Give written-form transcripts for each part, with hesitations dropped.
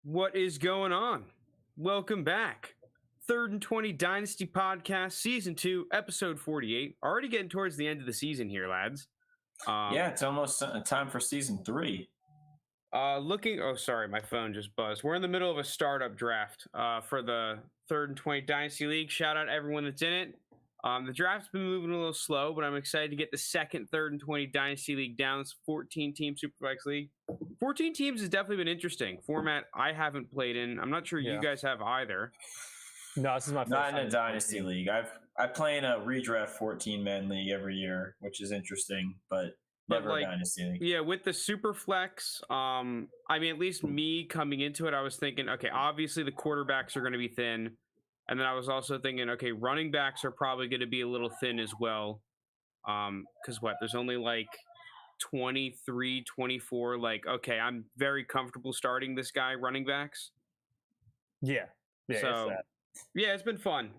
What is going on? Welcome back. 3rd and 20 Dynasty Podcast, Season 2, Episode 48. Already getting towards the end of the season here, lads. Yeah, it's almost time for Season 3. Sorry, my phone just buzzed. We're in the middle of a startup draft for the 3rd and 20 Dynasty League. Shout out everyone that's in it. The draft's been moving a little slow, but I'm excited to get the second 3rd and 20 Dynasty League down. It's 14-team Superflex League. 14 teams has definitely been interesting. Format I haven't played in. I'm not sure you guys have either. No, this is my first Not time in a Dynasty League. I play in a redraft 14-man league every year, which is interesting, but never a Dynasty League. Yeah, with the Superflex, I mean, at least me coming into it, I was thinking, okay, obviously the quarterbacks are going to be thin. And then I was also thinking, okay, running backs are probably going to be a little thin as well. Because there's only like 23, 24. Like, okay, I'm very comfortable starting this guy running backs. Yeah. So, it's been fun.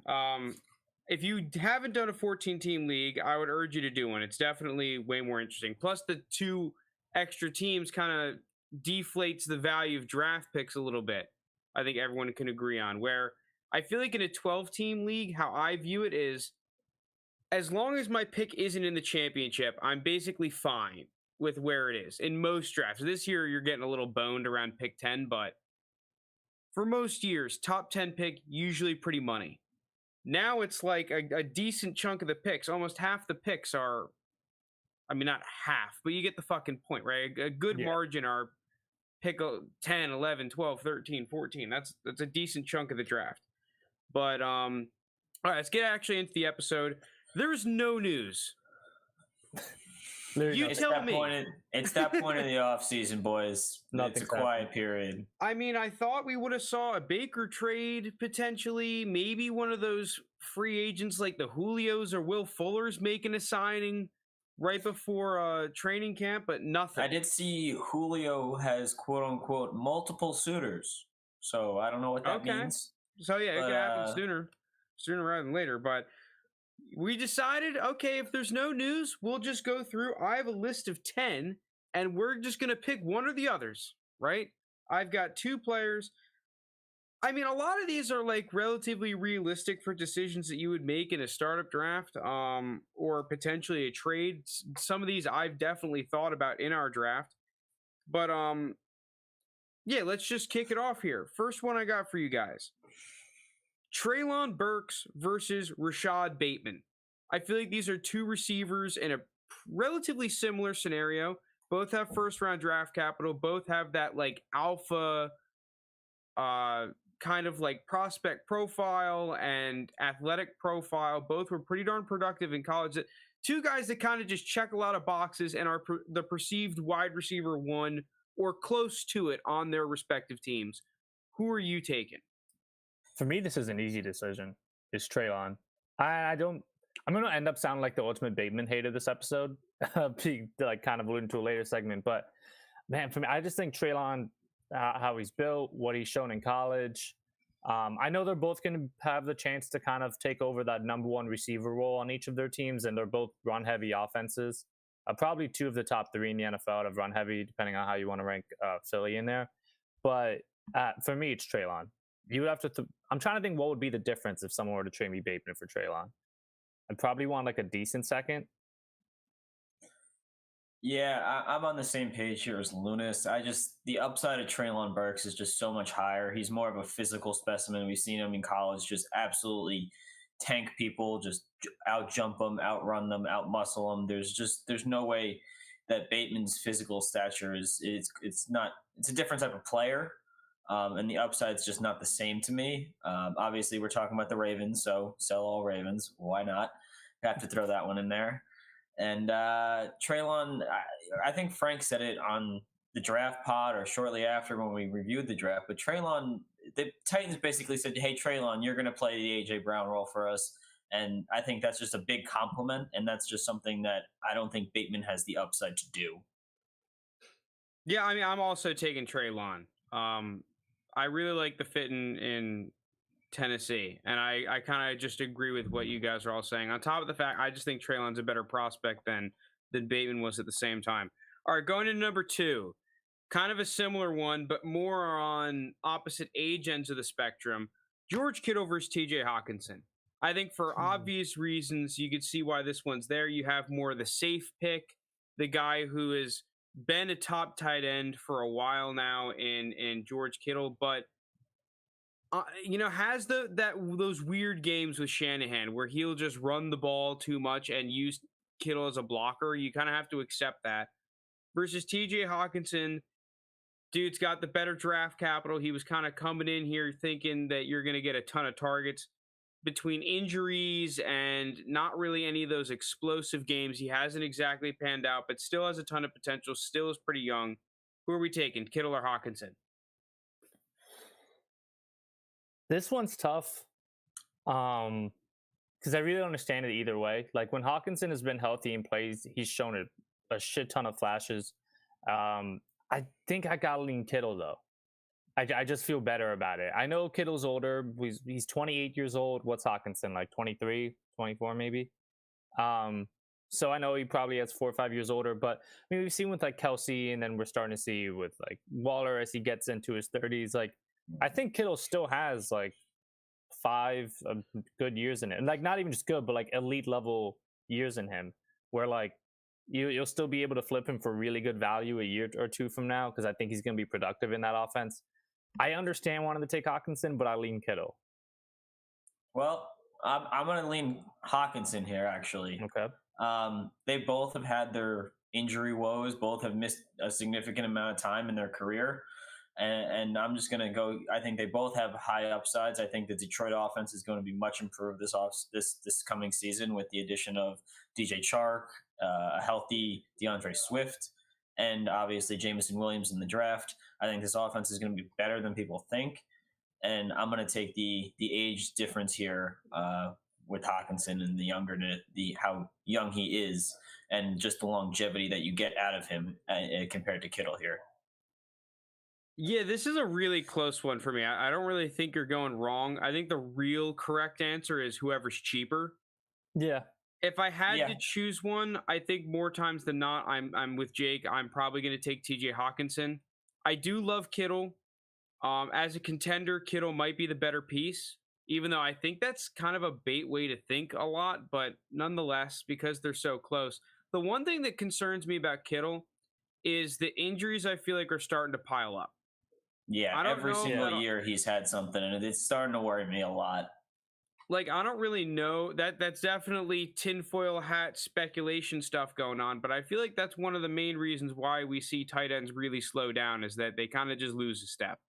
If you haven't done a 14-team league, I would urge you to do one. It's definitely way more interesting. Plus, the 2 extra teams kind of deflates the value of draft picks a little bit. I think everyone can agree on. Where I feel like in a 12-team league, how I view it is, as long as my pick isn't in the championship, I'm basically fine with where it is in most drafts. This year, you're getting a little boned around pick 10, but for most years, top 10 pick, usually pretty money. Now it's like a decent chunk of the picks. Almost half the picks are, I mean, not half, but you get the fucking point, right? A good margin are pick 10, 11, 12, 13, 14. That's a decent chunk of the draft. But, all right, let's get actually into the episode. There's no news. You tell me. It's that point in the offseason, boys. It's a quiet period. I mean, I thought we would have saw a Baker trade, potentially. Maybe one of those free agents like the Julios or Will Fullers making a signing right before training camp, but nothing. I did see Julio has, quote-unquote, multiple suitors. So I don't know what that means. So, yeah, it could happen sooner rather than later. But we decided, okay, if there's no news, we'll just go through. I have a list of 10, and we're just going to pick one or the others, right? I've got 2 players. I mean, a lot of these are, like, relatively realistic for decisions that you would make in a startup draft or potentially a trade. Some of these I've definitely thought about in our draft. But, yeah, let's just kick it off here. First one I got for you guys. Treylon Burks versus Rashad Bateman. I feel like these are 2 receivers in a relatively similar scenario. Both have first-round draft capital. Both have that, like, alpha kind of, like, prospect profile and athletic profile. Both were pretty darn productive in college. 2 guys that kind of just check a lot of boxes and are the perceived wide receiver 1 or close to it on their respective teams. Who are you taking? For me, this is an easy decision. It's Treylon. I'm going to end up sounding like the ultimate Bateman hater this episode, like kind of alluding to a later segment. But man, for me, I just think Treylon, how he's built, what he's shown in college. I know they're both going to have the chance to kind of take over that number 1 receiver role on each of their teams, and they're both run-heavy offenses. Probably 2 of the top 3 in the NFL have run-heavy, depending on how you want to rank Philly in there. But for me, it's Treylon. You would have to. I'm trying to think what would be the difference if someone were to trade me Bateman for Treylon. I'd probably want like a decent second. Yeah, I'm on the same page here as Lounis. The upside of Treylon Burks is just so much higher. He's more of a physical specimen. We've seen him in college just absolutely tank people, just out-jump them, outrun them, out-muscle them. There's no way that Bateman's physical stature it's a different type of player. And the upside's just not the same to me. Obviously, we're talking about the Ravens, so sell all Ravens. Why not? Have to throw that one in there. And Treylon, I think Frank said it on the draft pod or shortly after when we reviewed the draft. But Treylon, the Titans basically said, hey, Treylon, you're going to play the A.J. Brown role for us. And I think that's just a big compliment. And that's just something that I don't think Bateman has the upside to do. Yeah, I mean, I'm also taking Treylon. I really like the fit in Tennessee, and I kind of just agree with what you guys are all saying. On top of the fact, I just think Treylon's a better prospect than Bateman was at the same time. All right, going into number 2, kind of a similar one, but more on opposite age ends of the spectrum. George Kittle versus TJ Hawkinson. I think for obvious reasons, you could see why this one's there. You have more of the safe pick, the guy who has been a top tight end for a while now in George Kittle, but has those weird games with Shanahan where he'll just run the ball too much and use Kittle as a blocker. You kind of have to accept that. Versus TJ Hawkinson, dude's got the better draft capital. He was kind of coming in here thinking that you're going to get a ton of targets. Between injuries and not really any of those explosive games, he hasn't exactly panned out, but still has a ton of potential, still is pretty young. Who are we taking, Kittle or Hawkinson? This one's tough because I really don't understand it either way. Like when Hawkinson has been healthy and plays, he's shown a shit ton of flashes. I think I gotta lean Kittle though. I just feel better about it. I know Kittle's older. He's 28 years old. What's Hawkinson, like 23, 24 maybe? So I know he probably has 4 or 5 years older, but I mean, we've seen with like Kelsey, and then we're starting to see with like Waller as he gets into his 30s. Like I think Kittle still has like 5 good years in it. And like not even just good, but like elite level years in him where like you'll still be able to flip him for really good value a year or two from now because I think he's going to be productive in that offense. I understand wanting to take Hawkinson, but I lean Kittle. Well, I'm going to lean Hawkinson here, actually. Okay. They both have had their injury woes. Both have missed a significant amount of time in their career. And I'm just going to go. I think they both have high upsides. I think the Detroit offense is going to be much improved this coming season with the addition of DJ Chark, a healthy DeAndre Swift, and obviously Jameson Williams in the draft. I think this offense is going to be better than people think. And I'm going to take the age difference here with Hawkinson and how young he is and just the longevity that you get out of him compared to Kittle here. Yeah, this is a really close one for me. I don't really think you're going wrong. I think the real correct answer is whoever's cheaper. Yeah. If I had to choose one, I think more times than not, I'm with Jake. I'm probably going to take TJ Hawkinson. I do love Kittle. As a contender, Kittle might be the better piece, even though I think that's kind of a bait way to think a lot, but nonetheless, because they're so close. The one thing that concerns me about Kittle is the injuries I feel like are starting to pile up. Yeah, every single year he's had something, and it's starting to worry me a lot. Like, I don't really know. That's definitely tinfoil hat speculation stuff going on, but I feel like that's one of the main reasons why we see tight ends really slow down is that they kind of just lose a step.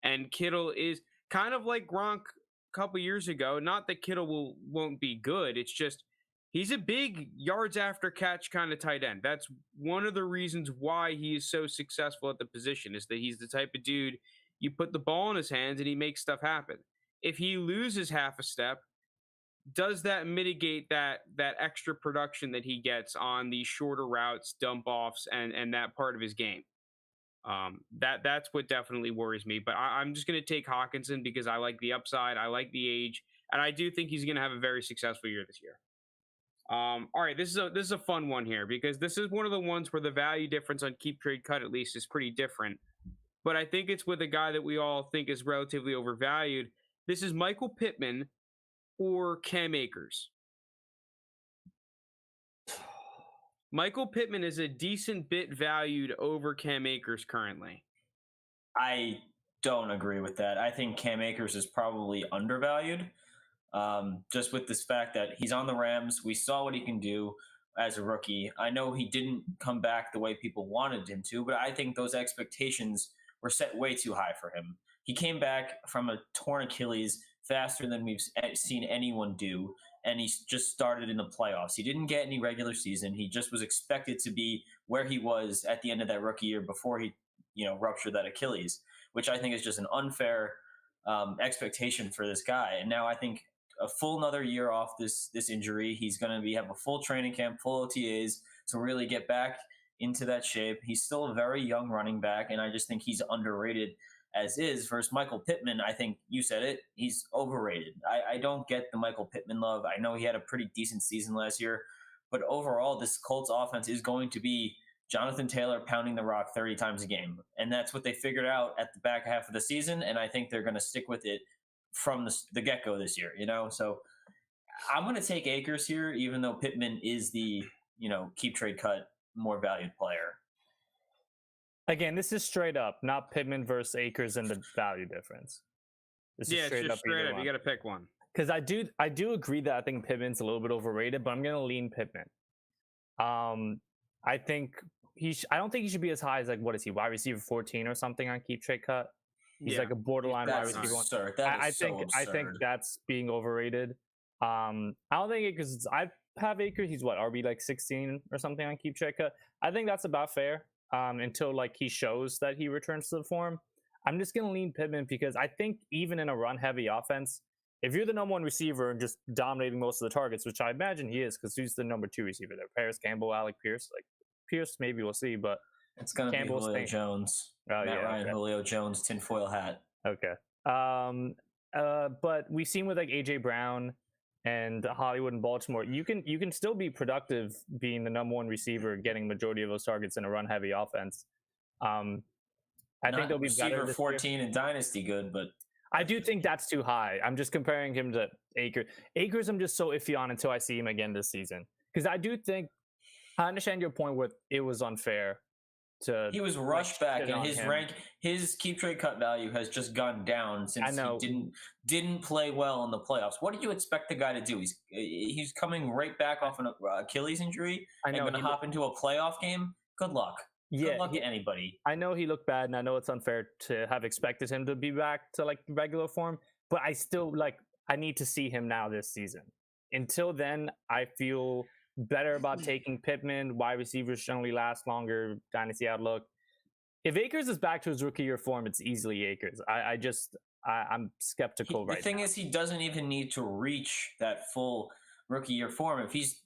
And Kittle is kind of like Gronk a couple years ago. Not that Kittle won't be good. It's just he's a big yards after catch kind of tight end. That's one of the reasons why he is so successful at the position is that he's the type of dude you put the ball in his hands and he makes stuff happen. If he loses half a step, does that mitigate that extra production that he gets on these shorter routes, dump offs, and that part of his game? That's what definitely worries me. But I'm just going to take Hawkinson because I like the upside, I like the age, and I do think he's going to have a very successful year this year. All right, this is a fun one here because this is one of the ones where the value difference on keep trade cut at least is pretty different. But I think it's with a guy that we all think is relatively overvalued. This is Michael Pittman or Cam Akers. Michael Pittman is a decent bit valued over Cam Akers currently. I don't agree with that. I think Cam Akers is probably undervalued. Just with this fact that he's on the Rams. We saw what he can do as a rookie. I know he didn't come back the way people wanted him to, but I think those expectations were set way too high for him. He came back from a torn Achilles faster than we've seen anyone do, and he just started in the playoffs. He didn't get any regular season. He just was expected to be where he was at the end of that rookie year before he, ruptured that Achilles, which I think is just an unfair expectation for this guy. And now I think a full another year off this injury, he's going to have a full training camp, full OTAs to really get back into that shape. He's still a very young running back, and I just think he's underrated as is. Versus Michael Pittman, I think you said it, he's overrated. I don't get the Michael Pittman love. I know he had a pretty decent season last year, but overall, this Colts offense is going to be Jonathan Taylor pounding the rock 30 times a game. And that's what they figured out at the back half of the season. And I think they're going to stick with it from the get-go this year, So I'm going to take Akers here, even though Pittman is the, keep trade cut more valued player. Again, this is straight up, not Pittman versus Akers and the value difference. This is straight up. You got to pick one. Because I do agree that I think Pittman's a little bit overrated, but I'm going to lean Pittman. I think I don't think he should be as high as, like, what is he, wide receiver 14 or something on keep trade cut? He's like a borderline wide receiver. Absurd. I think that's being overrated. I don't think Akers. I have Akers. He's what, RB like 16 or something on keep trade cut. I think that's about fair. Until like he shows that he returns to the form. I'm just gonna lean Pittman because I think even in a run heavy offense, if you're the number one receiver and just dominating most of the targets, which I imagine he is because he's the number two receiver there, Paris Campbell, Alec Pierce, like Pierce, maybe we'll see, but it's gonna be Julio Jones. Oh, Matt Ryan, Julio Jones, tinfoil hat. Okay. But we've seen with like AJ Brown and Hollywood and Baltimore, you can still be productive being the number one receiver, getting majority of those targets in a run heavy offense. I think they'll be better. Receiver 14 in Dynasty, good, but I do think that's too high. I'm just comparing him to Akers. Akers, I'm just so iffy on until I see him again this season. Because I do think I understand your point where it was unfair. He was rushed back, and his keep trade cut value has just gone down since he didn't play well in the playoffs. What do you expect the guy to do? He's coming right back off an Achilles injury and going to hop into a playoff game. Good luck. Good luck to anybody. I know he looked bad, and I know it's unfair to have expected him to be back to like regular form, but I still I need to see him now this season. Until then, I feel better about taking Pittman. Wide receivers generally last longer. Dynasty outlook. If Akers is back to his rookie year form, it's easily Akers. I'm skeptical right now. The thing is, he doesn't even need to reach that full rookie year form. If he's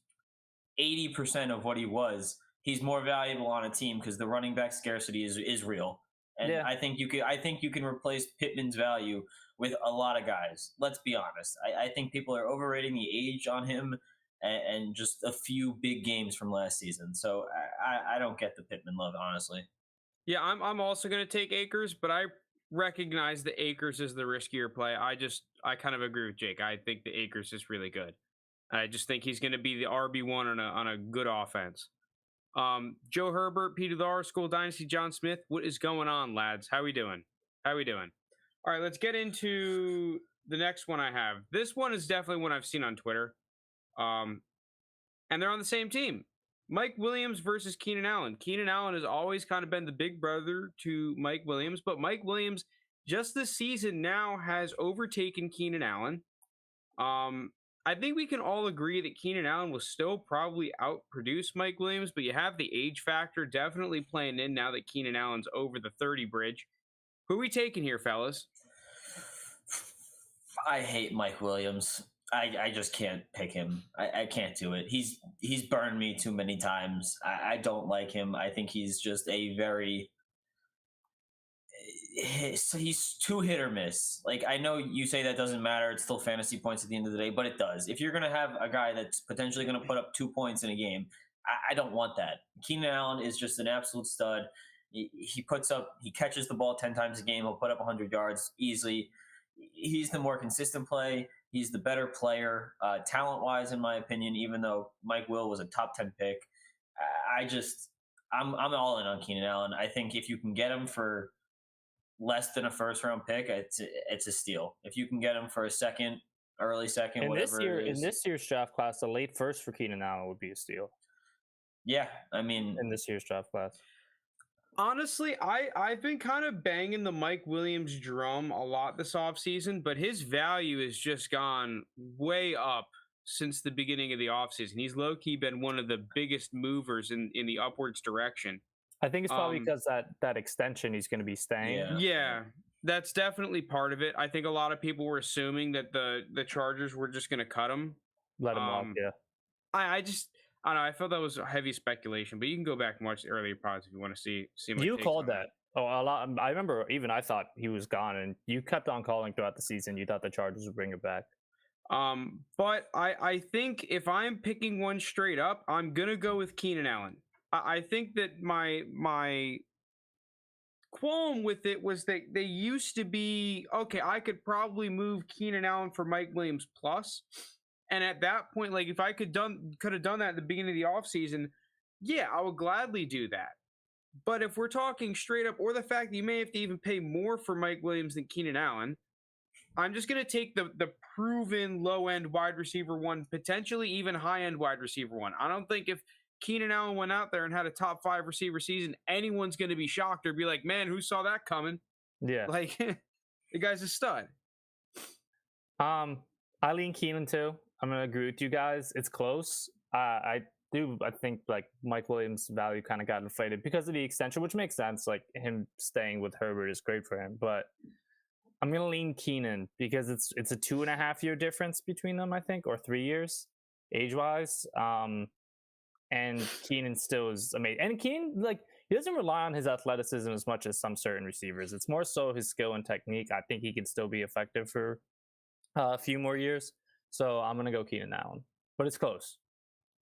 80% of what he was, he's more valuable on a team because the running back scarcity is real. And I think you can replace Pittman's value with a lot of guys. Let's be honest. I think people are overrating the age on him and just a few big games from last season. So I don't get the Pittman love, honestly. Yeah, I'm also going to take Akers, but I recognize that Akers is the riskier play. I kind of agree with Jake. I think the Akers is really good. I just think he's going to be the RB1 on a good offense. Joe Herbert, Peter the R School Dynasty, John Smith. What is going on, lads? How we doing? All right, let's get into the next one I have. This one is definitely one I've seen on Twitter. And they're on the same team. Mike Williams versus Keenan Allen. Keenan Allen has always kind of been the big brother to Mike Williams, but Mike Williams just this season now has overtaken Keenan Allen. I think we can all agree that Keenan Allen will still probably outproduce Mike Williams, but you have the age factor definitely playing in now that Keenan Allen's over the 30 bridge. Who are we taking here, fellas? I hate Mike Williams. I just can't pick him. I can't do it. He's burned me too many times. I don't like him. I think he's just he's too hit or miss. Like, I know you say that doesn't matter. It's still fantasy points at the end of the day, but it does. If you're going to have a guy that's potentially going to put up 2 points in a game, I don't want that. Keenan Allen is just an absolute stud. He catches the ball 10 times a game. He'll put up 100 yards easily. He's the more consistent play. He's the better player, talent-wise, in my opinion, even though Mike Will was a top 10 pick. I'm all in on Keenan Allen. I think if you can get him for less than a first-round pick, it's a steal. If you can get him for a second, early second, in this year's draft class, a late first for Keenan Allen would be a steal. Yeah, I mean, in this year's draft class. Honestly, I've been kind of banging the Mike Williams drum a lot this offseason, but his value has just gone way up since the beginning of the offseason. He's low-key been one of the biggest movers in the upwards direction. I think it's probably because that extension he's going to be staying. Yeah, that's definitely part of it. I think a lot of people were assuming that the Chargers were just going to cut him. Let him off, yeah. I don't know. I felt that was a heavy speculation, but you can go back and watch the earlier pods if you want to see. You called that. Oh, a lot. I remember. Even I thought he was gone, and you kept on calling throughout the season. You thought the Chargers would bring it back. But I think if I'm picking one straight up, I'm gonna go with Keenan Allen. I think that my qualm with it was that they used to be okay. I could probably move Keenan Allen for Mike Williams plus, and at that point, like if I could have done that at the beginning of the offseason, yeah, I would gladly do that. But if we're talking straight up, or the fact that you may have to even pay more for Mike Williams than Keenan Allen, I'm just going to take the proven low end wide receiver one, potentially even high end wide receiver one. I don't think if Keenan Allen went out there and had a top 5 receiver season, anyone's going to be shocked or be like, man, who saw that coming? Yeah. Like, the guy's a stud. I lean Keenan too. I'm going to agree with you guys. It's close. I think like Mike Williams' value kind of got inflated because of the extension, which makes sense. Like him staying with Herbert is great for him, but I'm going to lean Keenan because it's a 2.5 year difference between them, I think, or 3 years age wise. And Keenan still is amazing. And Keenan, like, he doesn't rely on his athleticism as much as some certain receivers. It's more so his skill and technique. I think he can still be effective for a few more years. So I'm going to go Keenan Allen. But it's close.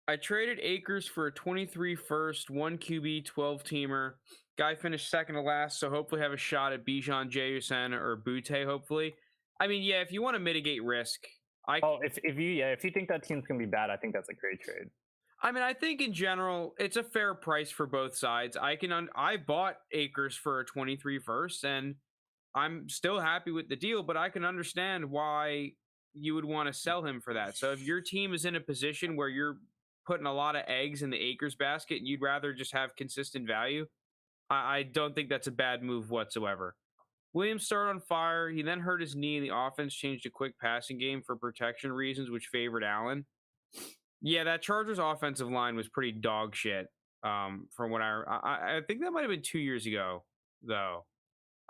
I traded Akers for a 23 first, 1 QB, 12 teamer. Guy finished second to last, so hopefully have a shot at Bijan Jayusen or Butte, hopefully. I mean, yeah, if you want to mitigate risk. If you think that team's going to be bad, I think that's a great trade. I mean, I think in general, it's a fair price for both sides. I bought Akers for a 23 first, and I'm still happy with the deal, but I can understand why you would want to sell him for that. So if your team is in a position where you're putting a lot of eggs in the Akers basket and you'd rather just have consistent value, I don't think that's a bad move whatsoever. Williams started on fire. He then hurt his knee, and the offense changed a quick passing game for protection reasons, which favored Allen. Yeah, that Chargers offensive line was pretty dog shit. From what I think that might have been 2 years ago, though.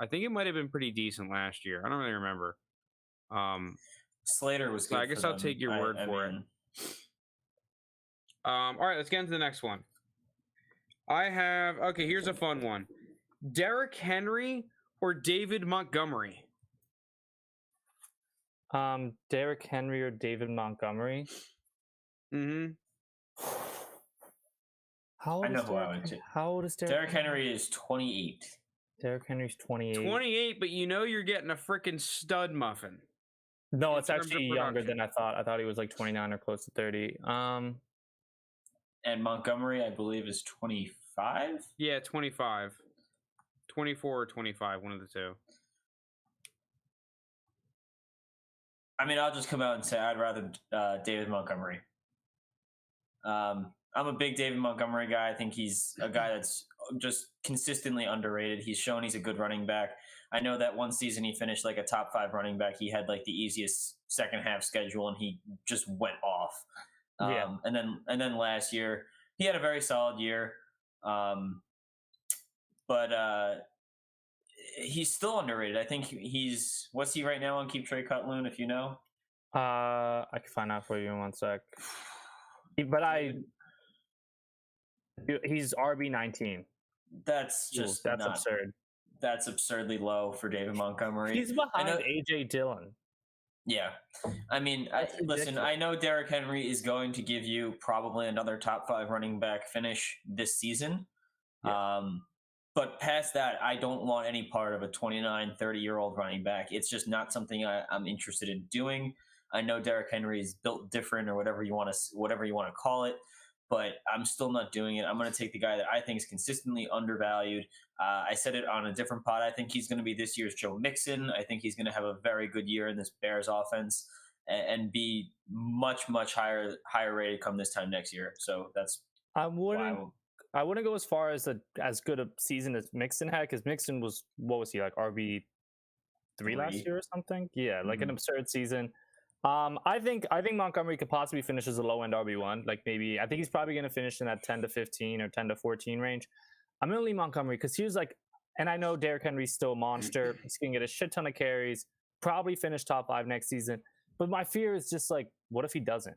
I think it might have been pretty decent last year. I don't really remember. Slater was good. So I guess I'll take your word for it. All right, let's get into the next one. Here's a fun one. Derrick Henry or David Montgomery? Derrick Henry or David Montgomery? Mm-hmm. How old is Derrick? Derrick Henry is 28. Derrick Henry's 28. 28, but you know you're getting a freaking stud muffin. No, it's actually younger than I thought. I thought he was like 29 or close to 30. And Montgomery, I believe, is 25? Yeah, 25. 24 or 25, one of the two. I mean, I'll just come out and say I'd rather David Montgomery. I'm a big David Montgomery guy. I think he's a guy that's just consistently underrated. He's shown he's a good running back. I know that one season he finished like a top 5 running back. He had like the easiest second half schedule, and he just went off. And then last year he had a very solid year. But he's still underrated. I think what's he right now on Keep Trade Cut Loon, if you know? I can find out for you in 1 sec. He's RB19. That's absurd. That's absurdly low for David Montgomery. He's behind AJ Dillon. Yeah. I mean, listen, I know Derrick Henry is going to give you probably another top 5 running back finish this season. Yeah. But past that, I don't want any part of a 29, 30-year-old running back. It's just not something I'm interested in doing. I know Derrick Henry is built different, or whatever you want to call it, but I'm still not doing it. I'm going to take the guy that I think is consistently undervalued. I said it on a different pod. I think he's going to be this year's Joe Mixon. I think he's going to have a very good year in this Bears offense and be much, much higher rated come this time next year. So that's I wouldn't go as far as as good a season as Mixon had, because Mixon was, what was he, like RB3 last year or something? Yeah, like an absurd season. I think Montgomery could possibly finish as a low end RB1. Like maybe I think he's probably going to finish in that 10 to 15 or 10 to 14 range. I'm going to leave Montgomery because he was like, and I know Derrick Henry's still a monster. He's going to get a shit ton of carries, probably finish top 5 next season. But my fear is just like, what if he doesn't?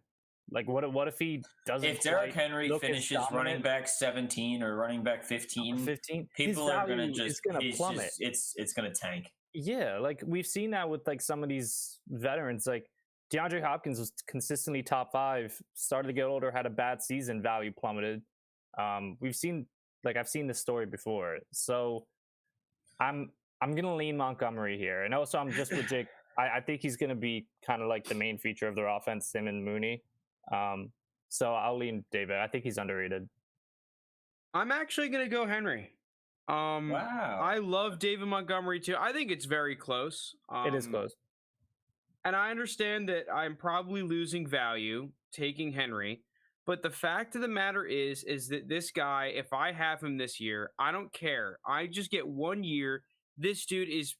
Like, what if he doesn't? If Derrick Henry finishes running back 17 or running back 15, people are going to just plummet. It's going to tank. Yeah, like we've seen that with like some of these veterans. Like DeAndre Hopkins was consistently top 5, started to get older, had a bad season, value plummeted. I've seen this story before, so I'm gonna lean Montgomery here, and also I'm just with Jake. I think he's gonna be kind of like the main feature of their offense, him and Mooney. So I'll lean David. I think he's underrated. I'm actually gonna go Henry. Wow. I love David Montgomery too. I think it's very close. It is close. And I understand that I'm probably losing value taking Henry, but the fact of the matter is that this guy, if I have him this year, I don't care. I just get 1 year. This dude is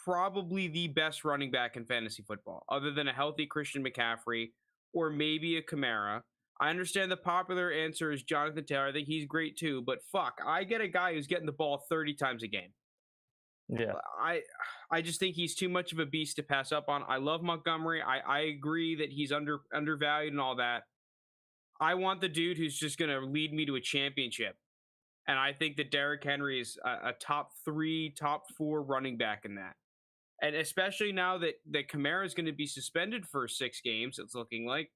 probably the best running back in fantasy football, other than a healthy Christian McCaffrey or maybe a Kamara. I understand the popular answer is Jonathan Taylor. I think he's great too, but fuck, I get a guy who's getting the ball 30 times a game. Yeah. I just think he's too much of a beast to pass up on. I love Montgomery. I agree that he's undervalued and all that. I want the dude who's just going to lead me to a championship. And I think that Derrick Henry is a top 3, top 4 running back in that. And especially now that Kamara is going to be suspended for 6 games, it's looking like.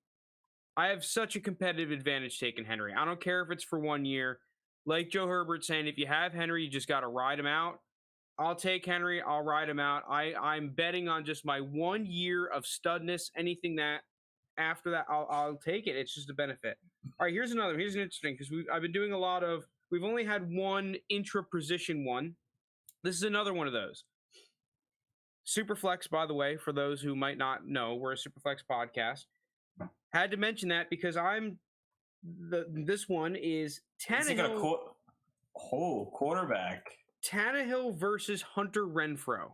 I have such a competitive advantage taking Henry. I don't care if it's for 1 year. Like Joe Herbert saying, if you have Henry, you just got to ride him out. I'll take Henry. I'll ride him out. I'm betting on just my 1 year of studness. Anything that after that, I'll take it. It's just a benefit. All right, here's another. Here's an interesting because I've been doing a lot of. We've only had one intra position one. This is another one of those. Superflex, by the way, for those who might not know, we're a Superflex podcast. Had to mention that because this one is Tannehill. Quarterback. Tannehill versus Hunter Renfrow.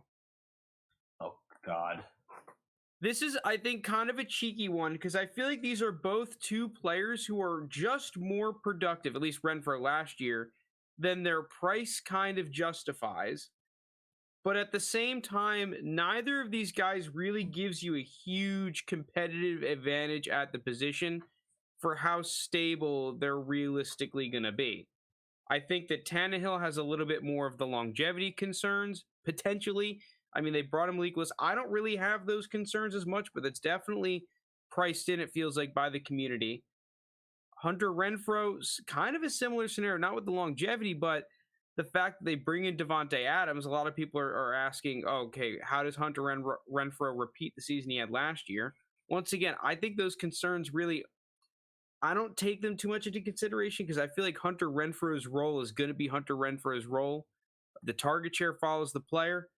Oh, God. This is, I think, kind of a cheeky one because I feel like these are both 2 players who are just more productive, at least Renfrow last year, than their price kind of justifies. But at the same time, neither of these guys really gives you a huge competitive advantage at the position for how stable they're realistically going to be. I think that Tannehill has a little bit more of the longevity concerns, potentially. I mean, they brought him leakless. I don't really have those concerns as much, but it's definitely priced in, it feels like, by the community. Hunter Renfro's kind of a similar scenario, not with the longevity, but the fact that they bring in Devontae Adams. A lot of people are asking, okay, how does Hunter Renfrow repeat the season he had last year? Once again, I think those concerns really, I don't take them too much into consideration because I feel like Hunter Renfrow's role is going to be Hunter Renfrow's role. The target share follows the player.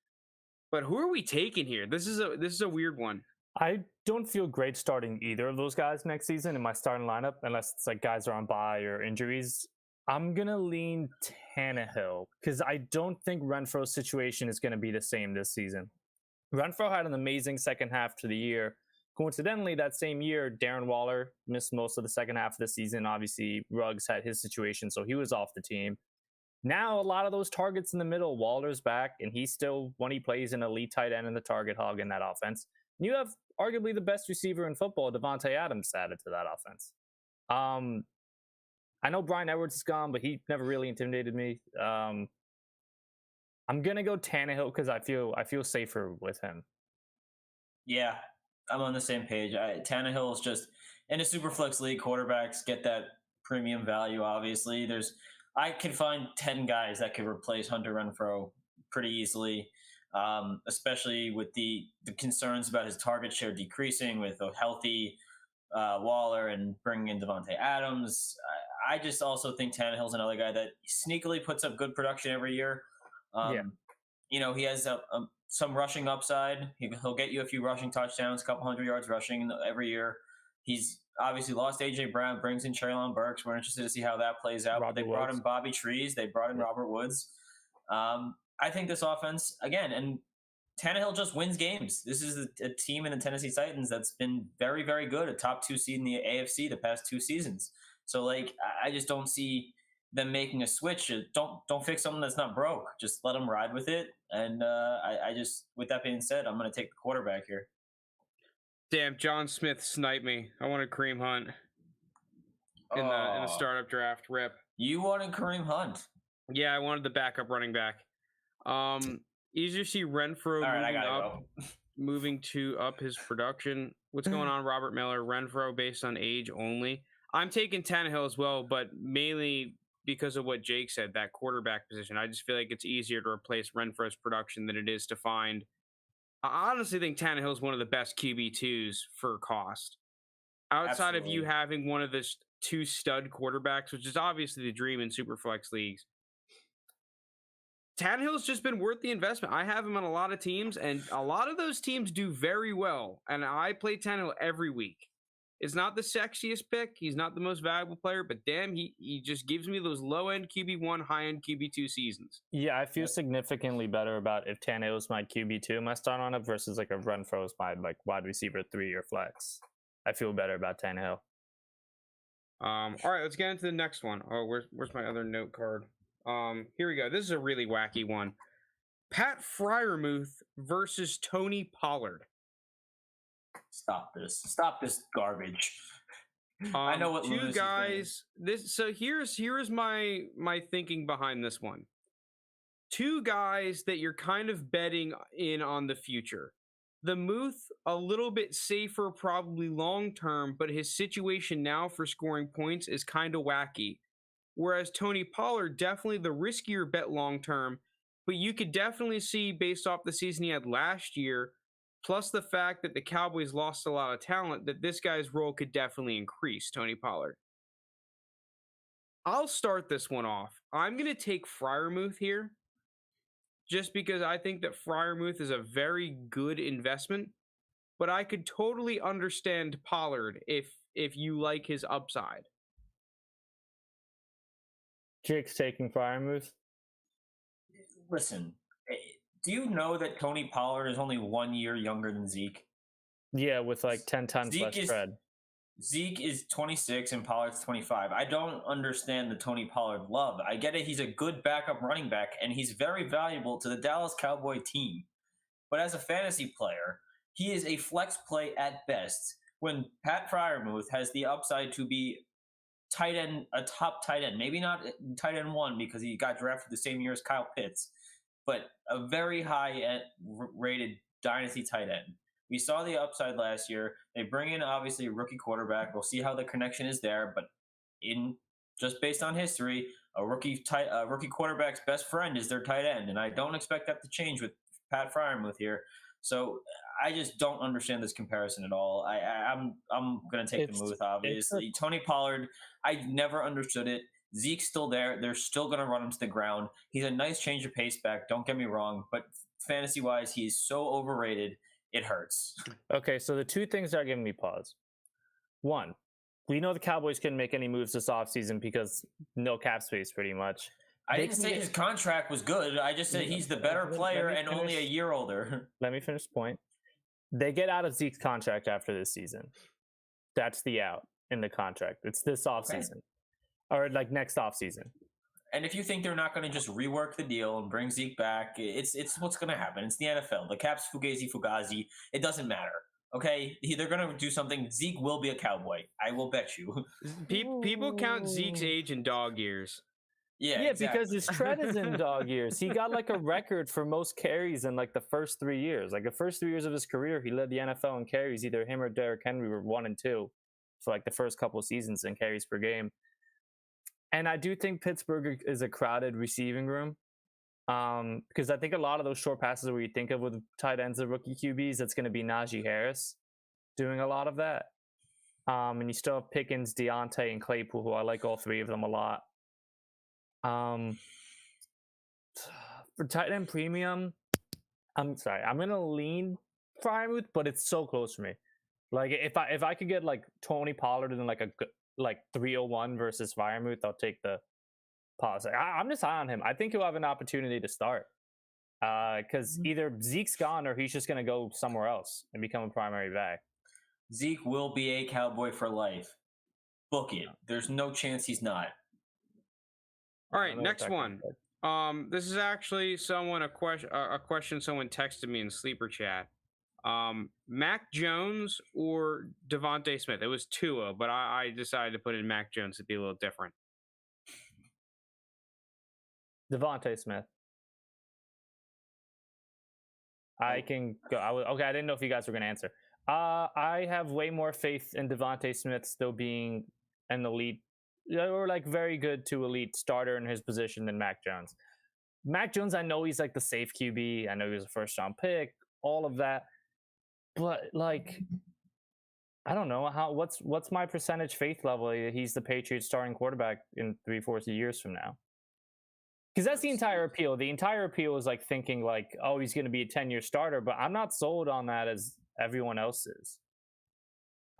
But who are we taking here? This is a weird one. I don't feel great starting either of those guys next season in my starting lineup unless it's like guys are on bye or injuries. I'm going to lean Tannehill because I don't think Renfro's situation is going to be the same this season. Renfrow had an amazing second half to the year. Coincidentally, that same year, Darren Waller missed most of the second half of the season. Obviously, Ruggs had his situation, so he was off the team. Now, a lot of those targets in the middle, Waller's back, and he's still, when he plays, an elite tight end and the target hog in that offense. And you have arguably the best receiver in football, Devontae Adams, added to that offense. I know Bryan Edwards is gone, but he never really intimidated me. I'm gonna go Tannehill because I feel safer with him. Yeah, I'm on the same page. Tannehill is just in a Superflex league. Quarterbacks get that premium value. Obviously, I can find 10 guys that could replace Hunter Renfrow pretty easily, especially with the concerns about his target share decreasing with a healthy Waller and bringing in Devontae Adams. I just also think Tannehill's another guy that sneakily puts up good production every year. You know, he has some rushing upside. He'll get you a few rushing touchdowns, a couple 100 yards rushing every year. He's obviously lost A.J. Brown, brings in Treylon Burks. We're interested to see how that plays out. But they brought in Bobby Trees. They brought in Robert Woods. I think this offense, again, and Tannehill just wins games. This is a team in the Tennessee Titans that's been very, very good, a top 2 seed in the AFC the past 2 seasons. So, like, I just don't see them making a switch. Don't fix something that's not broke. Just let them ride with it. And I just, with that being said, I'm going to take the quarterback here. Damn, John Smith sniped me. I wanted Kareem Hunt in the startup draft. Rip. You wanted Kareem Hunt? Yeah, I wanted the backup running back. Easier to see Renfrow moving to up his production. What's going on, Robert Miller? Renfrow based on age only. I'm taking Tannehill as well, but mainly because of what Jake said, that quarterback position. I just feel like it's easier to replace Renfro's production than it is to find. I honestly think Tannehill is one of the best QB2s for cost. Outside of you Absolutely. having one of the two stud quarterbacks, which is obviously the dream in Superflex leagues, Tannehill's just been worth the investment. I have him on a lot of teams, and a lot of those teams do very well. And I play Tannehill every week. It's not the sexiest pick. He's not the most valuable player, but damn, he just gives me those low-end QB1, high-end QB2 seasons. Yeah, I feel significantly better about if Tannehill's my QB2 in my start on it versus like a Renfro's my like wide receiver 3 or flex. I feel better about Tannehill. All right, let's get into the next one. Oh, where's my other note card? Here we go. This is a really wacky one. Pat Freiermuth versus Tony Pollard. Stop this garbage. I know what two Lounis is guys. Here's my thinking behind this one. Two guys that you're kind of betting in on the future. The Muth, a little bit safer, probably long term, but his situation now for scoring points is kind of wacky. Whereas Tony Pollard, definitely the riskier bet long term, but you could definitely see based off the season he had last year, plus the fact that the Cowboys lost a lot of talent, that this guy's role could definitely increase, Tony Pollard. I'll start this one off. I'm going to take Freiermuth here, just because I think that Freiermuth is a very good investment, but I could totally understand Pollard if you like his upside. Jake's taking Freiermuth. Listen, do you know that Tony Pollard is only 1 year younger than Zeke? Yeah, with like 10 times less tread. Zeke is 26 and Pollard's 25. I don't understand the Tony Pollard love. I get it. He's a good backup running back, and he's very valuable to the Dallas Cowboy team. But as a fantasy player, he is a flex play at best when Pat Freiermuth has the upside to be tight end, a top tight end. Maybe not tight end 1 because he got drafted the same year as Kyle Pitts, but a very high rated dynasty tight end. We saw the upside last year. They bring in obviously a rookie quarterback. We'll see how the connection is there, but just based on history, a rookie quarterback's best friend is their tight end, and I don't expect that to change with Pat Freiermuth here. So I just don't understand this comparison at all. I'm going to take the Muth, obviously. Tony Pollard, I never understood it. Zeke's still there. They're still going to run him to the ground. He's a nice change of pace back, don't get me wrong, but fantasy-wise, he's so overrated. It hurts. Okay, so the two things that are giving me pause. One, we know the Cowboys couldn't make any moves this offseason because no cap space, pretty much. I didn't say his contract was good. I just said he's the better player and only a year older. Let me finish the point. They get out of Zeke's contract after this season. That's the out in the contract. It's this offseason. Or like next offseason. And if you think they're not going to just rework the deal and bring Zeke back, it's what's going to happen. It's the NFL. The cap's fugazi. It doesn't matter. Okay? They're going to do something. Zeke will be a Cowboy. I will bet you. People count Zeke's age in dog years. Yeah, exactly. Because his tread is in dog years. He got like a record for most carries in like the first 3 years. Like the first 3 years of his career, he led the NFL in carries. Either him or Derrick Henry were 1 and 2 for like the first couple of seasons in carries per game. And I do think Pittsburgh is a crowded receiving room because I think a lot of those short passes where you think of with tight ends of rookie QBs, it's going to be Najee Harris doing a lot of that. And you still have Pickens, Deontay, and Claypool, who I like all three of them a lot. For tight end premium, I'm sorry, I'm going to lean Freiermuth, but it's so close for me. Like if I could get like Tony Pollard and like 301 versus Freiermuth, I'll take the pause. I'm just high on him. I think he'll have an opportunity to start because either Zeke's gone or he's just going to go somewhere else and become a primary back. Zeke will be a Cowboy for life. Book it. There's no chance he's not. All right, next one. This is actually a question someone texted me in Sleeper Chat. Mac Jones or Devontae Smith? It was Tua, but I decided to put in Mac Jones to be a little different. Devontae Smith. I can go. Okay, I didn't know if you guys were going to answer. I have way more faith in Devontae Smith still being an elite or like very good to elite starter in his position than Mac Jones. Mac Jones, I know he's like the safe QB. I know he was a first round pick, all of that. But like, I don't know what's my percentage faith level that he's the Patriots starting quarterback in 3-4 years from now. Because that's the entire appeal. The entire appeal is like thinking like, oh, he's going to be a 10-year starter, but I'm not sold on that as everyone else is.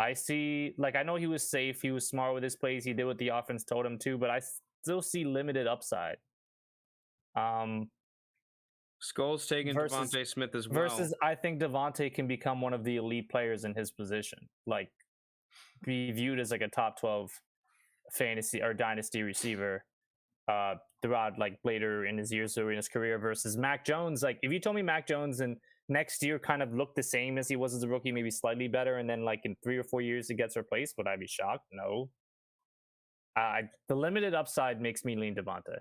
I see, like, I know he was safe. He was smart with his plays. He did what the offense told him to, but I still see limited upside. Skull's taking Devontae Smith as well. Versus, I think Devontae can become one of the elite players in his position. Like, be viewed as like a top 12 fantasy or dynasty receiver throughout like later in his years or in his career. Versus Mac Jones, like if you told me Mac Jones and next year kind of looked the same as he was as a rookie, maybe slightly better, and then like in 3 or 4 years he gets replaced, would I be shocked? No. The limited upside makes me lean Devontae.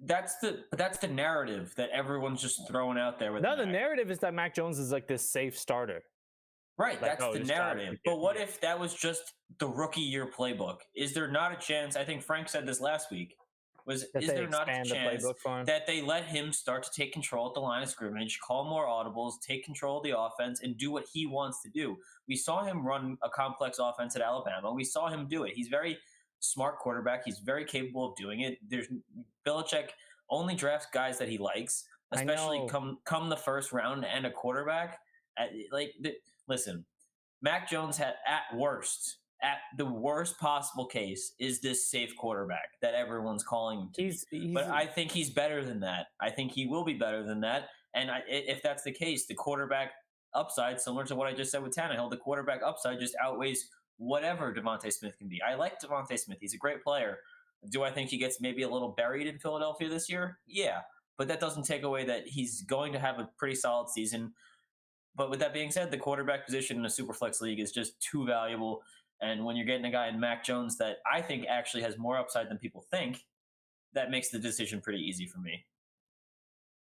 That's the narrative that everyone's just throwing out there. With the narrative is that Mac Jones is like this safe starter. Right, like, that's the narrative. But what if that was just the rookie year playbook? Is there not a chance? I think Frank said this last week. Is there not a chance that they let him start to take control at the line of scrimmage, call more audibles, take control of the offense, and do what he wants to do? We saw him run a complex offense at Alabama. We saw him do it. He's very smart quarterback. He's very capable of doing it. Belichick only drafts guys that he likes, especially come the first round and a quarterback. Listen, Mac Jones had at the worst possible case is this safe quarterback that everyone's calling him to be. But I think he's better than that. I think he will be better than that. And if that's the case, the quarterback upside, similar to what I just said with Tannehill, the quarterback upside just outweighs whatever Devontae Smith can be. I like Devontae Smith. He's a great player. Do I think he gets maybe a little buried in Philadelphia this year? Yeah. But that doesn't take away that he's going to have a pretty solid season. But with that being said, the quarterback position in a Superflex league is just too valuable. And when you're getting a guy in Mac Jones that I think actually has more upside than people think, that makes the decision pretty easy for me.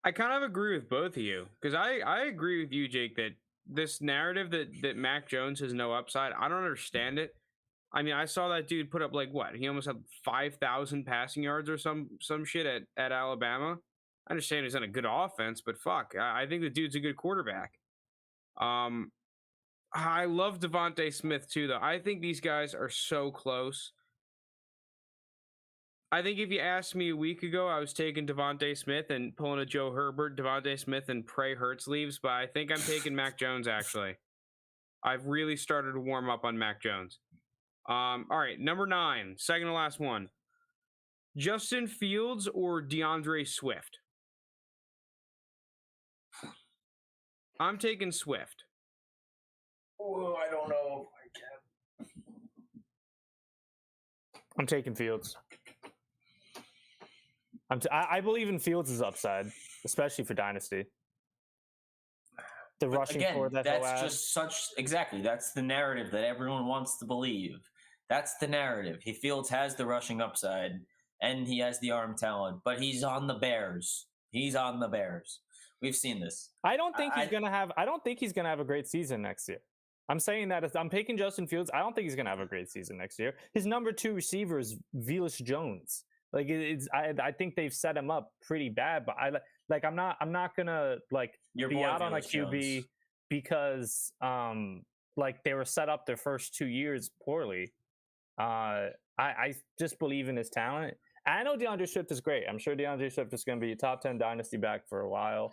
I kind of agree with both of you. Because I agree with you, Jake, that this narrative that Mac Jones has no upside, I don't understand it. I mean, I saw that dude put up like what? He almost had 5,000 passing yards or some shit at Alabama. I understand he's on a good offense, but fuck, I think the dude's a good quarterback. I love Devontae Smith too, though. I think these guys are so close. I think if you asked me a week ago, I was taking Devontae Smith and pulling a Joe Herbert, Devontae Smith, and pray Hurts leaves, but I think I'm taking Mac Jones, actually. I've really started to warm up on Mac Jones. All right, number 9, second to last one. Justin Fields or DeAndre Swift? I'm taking Swift. Oh, I don't know if I can. I'm taking Fields. I believe in Fields' upside, especially for Dynasty. The rushing forward that that's just exactly. That's the narrative that everyone wants to believe. That's the narrative. Fields has the rushing upside, and he has the arm talent, but he's on the Bears. He's on the Bears. We've seen this. I don't think he's gonna have a great season next year. I'm saying that I'm picking Justin Fields. I don't think he's gonna have a great season next year. His number 2 receiver is Velus Jones. Like I think they've set him up pretty bad. But I'm not gonna be out on a QB Jones. Because like they were set up their first 2 years poorly. I just believe in his talent. I know DeAndre Swift is great. I'm sure DeAndre Swift is going to be a top 10 dynasty back for a while.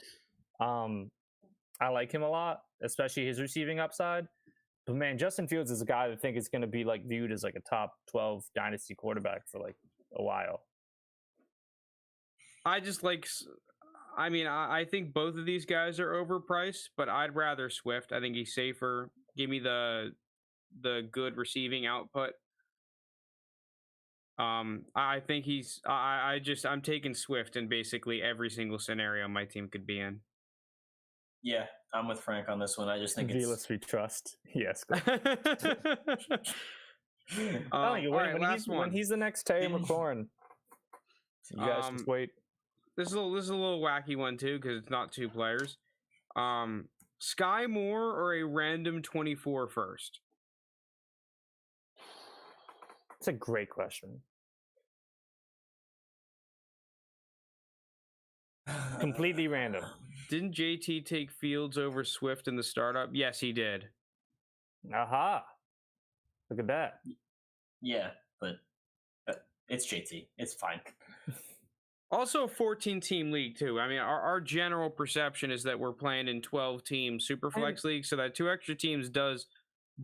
I like him a lot, especially his receiving upside. But man, Justin Fields is a guy that I think is going to be like viewed as like a top 12 dynasty quarterback for like a while. I think both of these guys are overpriced, but I'd rather Swift. I think he's safer. Give me the good receiving output. I think I'm taking Swift in basically every single scenario my team could be in. Yeah, I'm with Frank on this one. I just think Velus we trust. Yes. When he's the next Terry McLaurin, you guys just wait. This is a little wacky one too because it's not 2 players. Sky Moore or a random 24 first? It's a great question. Completely random. Didn't JT take Fields over Swift in the startup? Yes, he did. Aha. Look at that. Yeah, but it's JT. It's fine. Also a 14-team league, too. I mean, our general perception is that we're playing in 12-team Superflex league, so that 2 extra teams does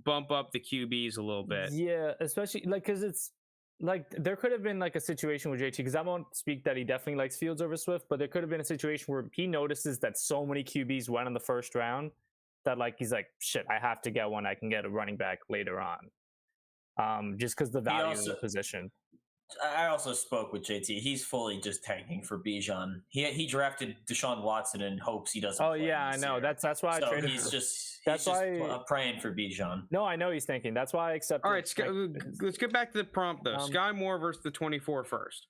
bump up the QBs a little bit. Yeah, especially like because it's like there could have been like a situation with JT, because I won't speak that he definitely likes Fields over Swift, but there could have been a situation where he notices that so many QBs went in the first round that like he's like, shit, I have to get one. I can get a running back later on. Just because the value of the position. I also spoke with JT. He's fully just tanking for Bijan. He drafted Deshaun Watson in hopes he doesn't. Oh yeah, I know. Year. That's why I traded. He's just praying for Bijan. No, I know he's thinking. That's why I accepted. All right, let's get back to the prompt though. Sky Moore versus the 24 first.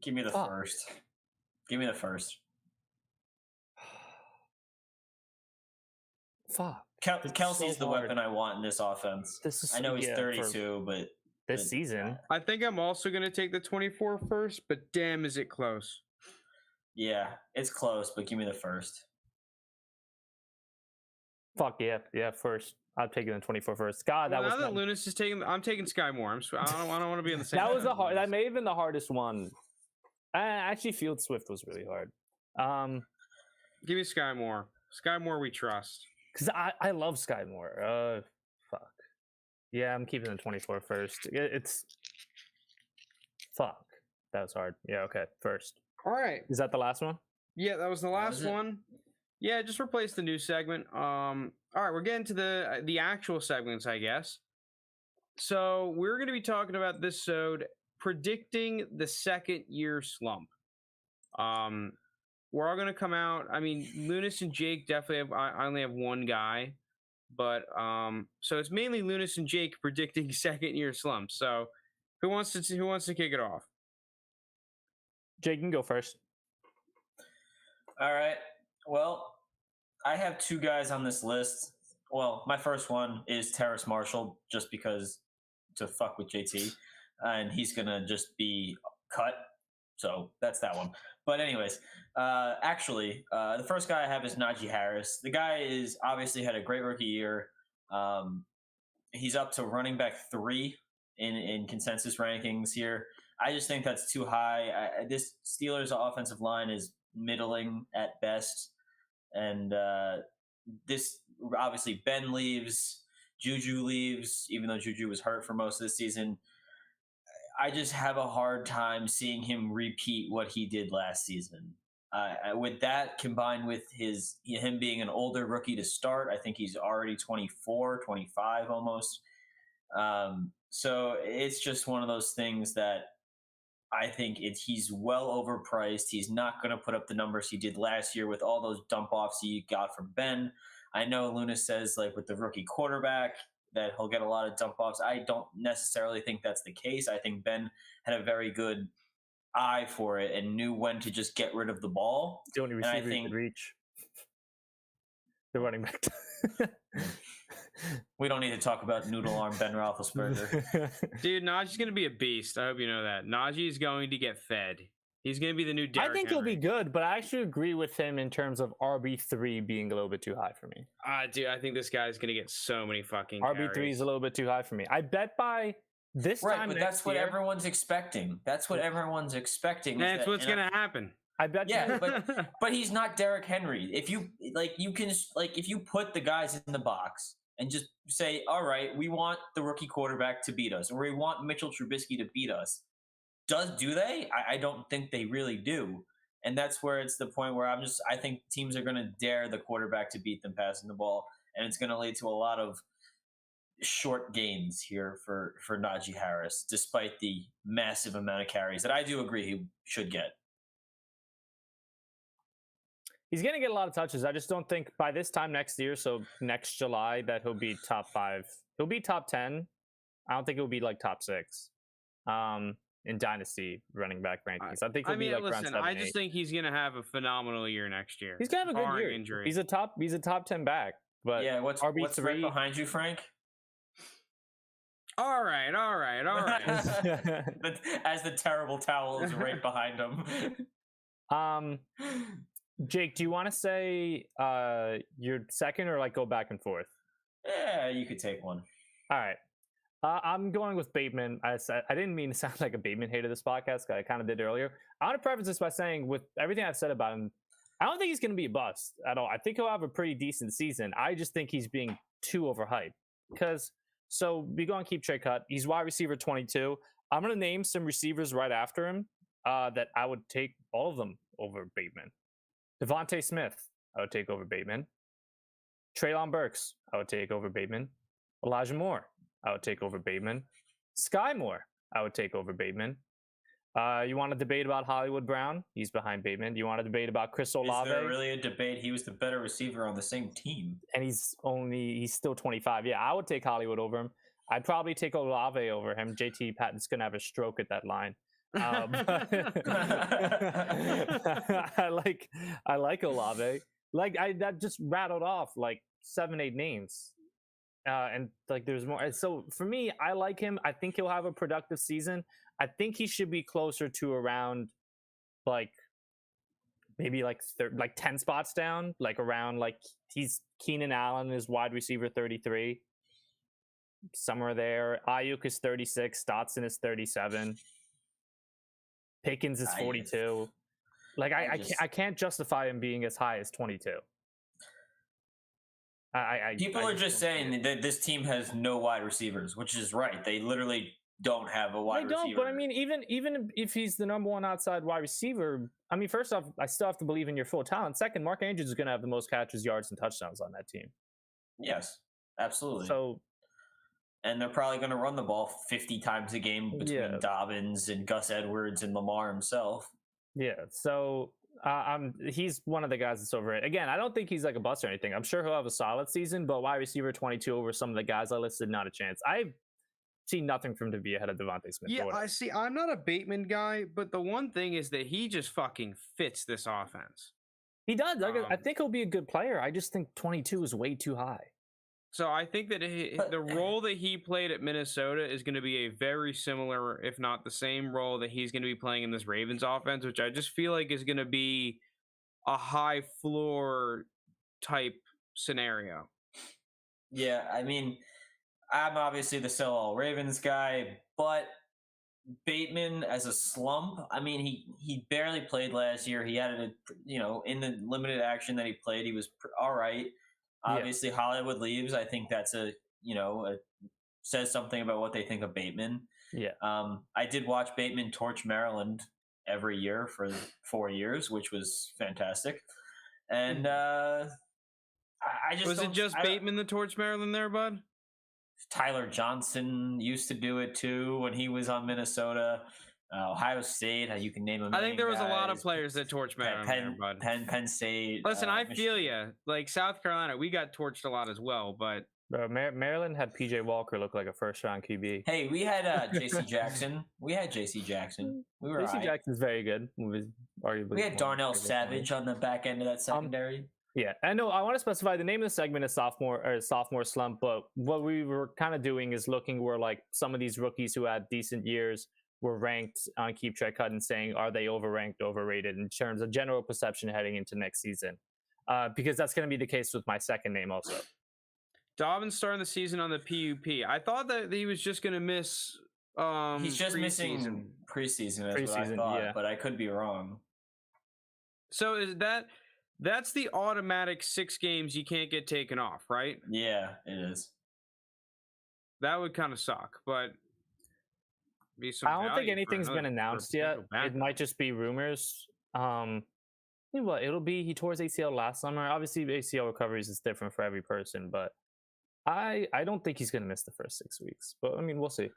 Give me the first. Give me the first. Fuck. Kelsey's the weapon I want in this offense. I know he's 32, but this season, I think I'm also going to take the 24 first, but damn, is it close? Yeah, it's close, but give me the first. Fuck yeah, first. I'm taking the 24 first. God, well, that was. Now that Lounis is taking, I'm taking Sky Moore. I don't want to be in the same. That was that may have been the hardest one. Actually, Field Swift was really hard. Give me Sky Moore. Sky Moore, we trust. Because I love Sky Moore. Fuck. Yeah, I'm keeping the 24 first. It's fuck. That was hard. Yeah, okay. First. All right. Is that the last one? Yeah, that was the last one. Yeah, just replace the new segment. All right, we're getting to the actual segments, I guess. So we're going to be talking about this episode, predicting the second year slump. We're all going to come out. I mean, Lounis and Jake definitely have. I only have one guy, but so it's mainly Lounis and Jake predicting second year slumps. So who wants to kick it off? Jake can go first. All right. Well, I have 2 guys on this list. Well, my first one is Terrace Marshall, just because to fuck with JT, and he's gonna just be cut. So that's that one. But anyways, the first guy I have is Najee Harris. The guy is obviously had a great rookie year. He's up to running back 3 in consensus rankings here. I just think that's too high. This Steelers offensive line is middling at best. And this obviously Ben leaves, Juju leaves, even though Juju was hurt for most of the season. I just have a hard time seeing him repeat what he did last season. With that combined with him being an older rookie to start, I think he's already 24, 25 almost. So it's just one of those things that I think he's well overpriced. He's not going to put up the numbers he did last year with all those dump offs he got from Ben. I know Lounis says like with the rookie quarterback that he'll get a lot of dump offs. I don't necessarily think that's the case. I think Ben had a very good eye for it and knew when to just get rid of the ball. The only receiver he could reach. The running back. We don't need to talk about noodle arm Ben Roethlisberger. Dude, Najee's going to be a beast. I hope you know that. Najee is going to get fed. He's going to be the new Derrick I think Henry. He'll be good, but I actually agree with him in terms of RB3 being a little bit too high for me. Dude, I think this guy's going to get so many fucking RB3 carries. is a little bit too high for me. I bet by this time Right, but that's what everyone's expecting. That's what everyone's expecting. That's what's going to happen. I bet. Yeah, but he's not Derrick Henry. If you if you put the guys in the box and just say, all right, we want the rookie quarterback to beat us, or we want Mitchell Trubisky to beat us. Do they? I don't think they really do. And that's where it's the point where I think teams are going to dare the quarterback to beat them passing the ball. And it's going to lead to a lot of short gains here for Najee Harris, despite the massive amount of carries that I do agree he should get. He's going to get a lot of touches. I just don't think by this time next year, so next July, that he'll be top 5. He'll be top 10. I don't think he'll be like top 6. in Dynasty running back rankings. I think he'll be like around 7, I just 8. think he's gonna have a phenomenal year next year. He's gonna have a good barring year. Injury. He's a top 10 back. But yeah, what's RB3 right behind you, Frank? All right. As the terrible towel is right behind him. Jake, do you want to say your second or like go back and forth? Yeah, you could take one. All right. I'm going with Bateman. I didn't mean to sound like a Bateman hater this podcast. I kind of did earlier. I want to preface this by saying, with everything I've said about him, I don't think he's going to be a bust at all. I think he'll have a pretty decent season. I just think he's being too overhyped. So we go on keep trade cut. He's wide receiver 22. I'm going to name some receivers right after him that I would take all of them over Bateman. Devontae Smith, I would take over Bateman. Treylon Burks, I would take over Bateman. Elijah Moore, I would take over Bateman. Sky Moore, I would take over Bateman. You want to debate about Hollywood Brown? He's behind Bateman. You want to debate about Chris Olave? Is there really a debate? He was the better receiver on the same team. And he's still 25. Yeah, I would take Hollywood over him. I'd probably take Olave over him. JT Patton's going to have a stroke at that line. I like Olave. That just rattled off like 7-8 names. And like there's more. So for me, I like him. I think he'll have a productive season. I think he should be closer to around like maybe like 10 spots down, like around like he's Keenan Allen is wide receiver 33. Somewhere there. Ayuk is 36, Dotson is 37. Pickens is 42. I can't justify him being as high as 22. People are just saying that this team has no wide receivers, which is right. They literally don't have a wide receiver. They don't, but I mean, even if he's the number one outside wide receiver, I mean, first off, I still have to believe in your full talent. Second, Mark Andrews is going to have the most catches, yards, and touchdowns on that team. Yes, absolutely. So, and they're probably going to run the ball 50 times a game between Dobbins and Gus Edwards and Lamar himself. Yeah, so he's one of the guys that's over it. Again, I don't think he's like a bust or anything. I'm sure he'll have a solid season, but wide receiver 22 over some of the guys I listed, not a chance. I've seen nothing from him to be ahead of Devontae Smith. Yeah, I see. I'm not a Bateman guy, but the one thing is that he just fucking fits this offense. He does. I think he'll be a good player. I just think 22 is way too high. So I think that the role that he played at Minnesota is going to be a very similar, if not the same role that he's going to be playing in this Ravens offense, which I just feel like is going to be a high floor type scenario. Yeah, I mean, I'm obviously the sell all Ravens guy, but Bateman as a slump, I mean, he barely played last year. He had in the limited action that he played, he was all right. Obviously, Hollywood leaves. I think that's says something about what they think of Bateman. Yeah. I did watch Bateman torch Maryland every year for 4 years, which was fantastic. And I just was it just Bateman that torched Maryland there, bud? Tyler Johnson used to do it too when he was on Minnesota. Ohio State, you can name them. I think there was a lot of players that torched Maryland. Penn State. Listen, I feel you. Like South Carolina, we got torched a lot as well, but Maryland had PJ Walker look like a first-round QB. Hey, we had J.C. Jackson. We were J.C. Jackson's very good. We had Darnell Savage on the back end of that secondary. Yeah, I know. I want to specify the name of the segment is sophomore slump, but what we were kind of doing is looking where like some of these rookies who had decent years were ranked on Keep Track Cut and saying, are they overranked, overrated in terms of general perception heading into next season? Because that's going to be the case with my second name also. Dobbins starting the season on the PUP. I thought that he was just going to miss. He's just missing preseason. What I thought, but I could be wrong. So is that's the automatic 6 games you can't get taken off, right? Yeah, it is. That would kind of suck, but. I don't think anything's been announced yet. It might just be rumors. It'll be he tore his ACL last summer. Obviously, ACL recoveries is different for every person, but I don't think he's going to miss the first 6 weeks. But I mean, we'll see.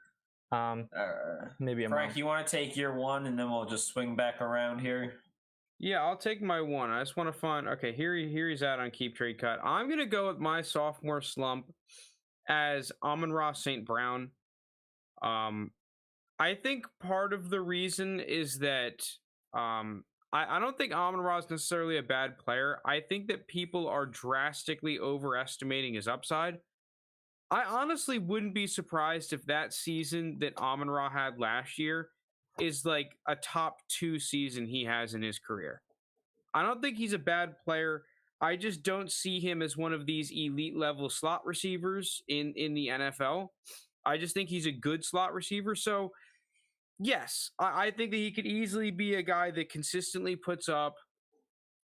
Maybe I'm Frank, wrong. you want to take your one, and then we'll just swing back around here. Yeah, I'll take my one. I just want to find. Okay, here he's at on Keep Trade Cut. I'm going to go with my sophomore slump as Amon-Ra St. Brown. I think part of the reason is that I don't think Amon-Ra is necessarily a bad player. I think that people are drastically overestimating his upside. I honestly wouldn't be surprised if that season that Amon-Ra had last year is like a top 2 season he has in his career. I don't think he's a bad player. I just don't see him as one of these elite level slot receivers in the NFL. I just think he's a good slot receiver. So, yes, I think that he could easily be a guy that consistently puts up,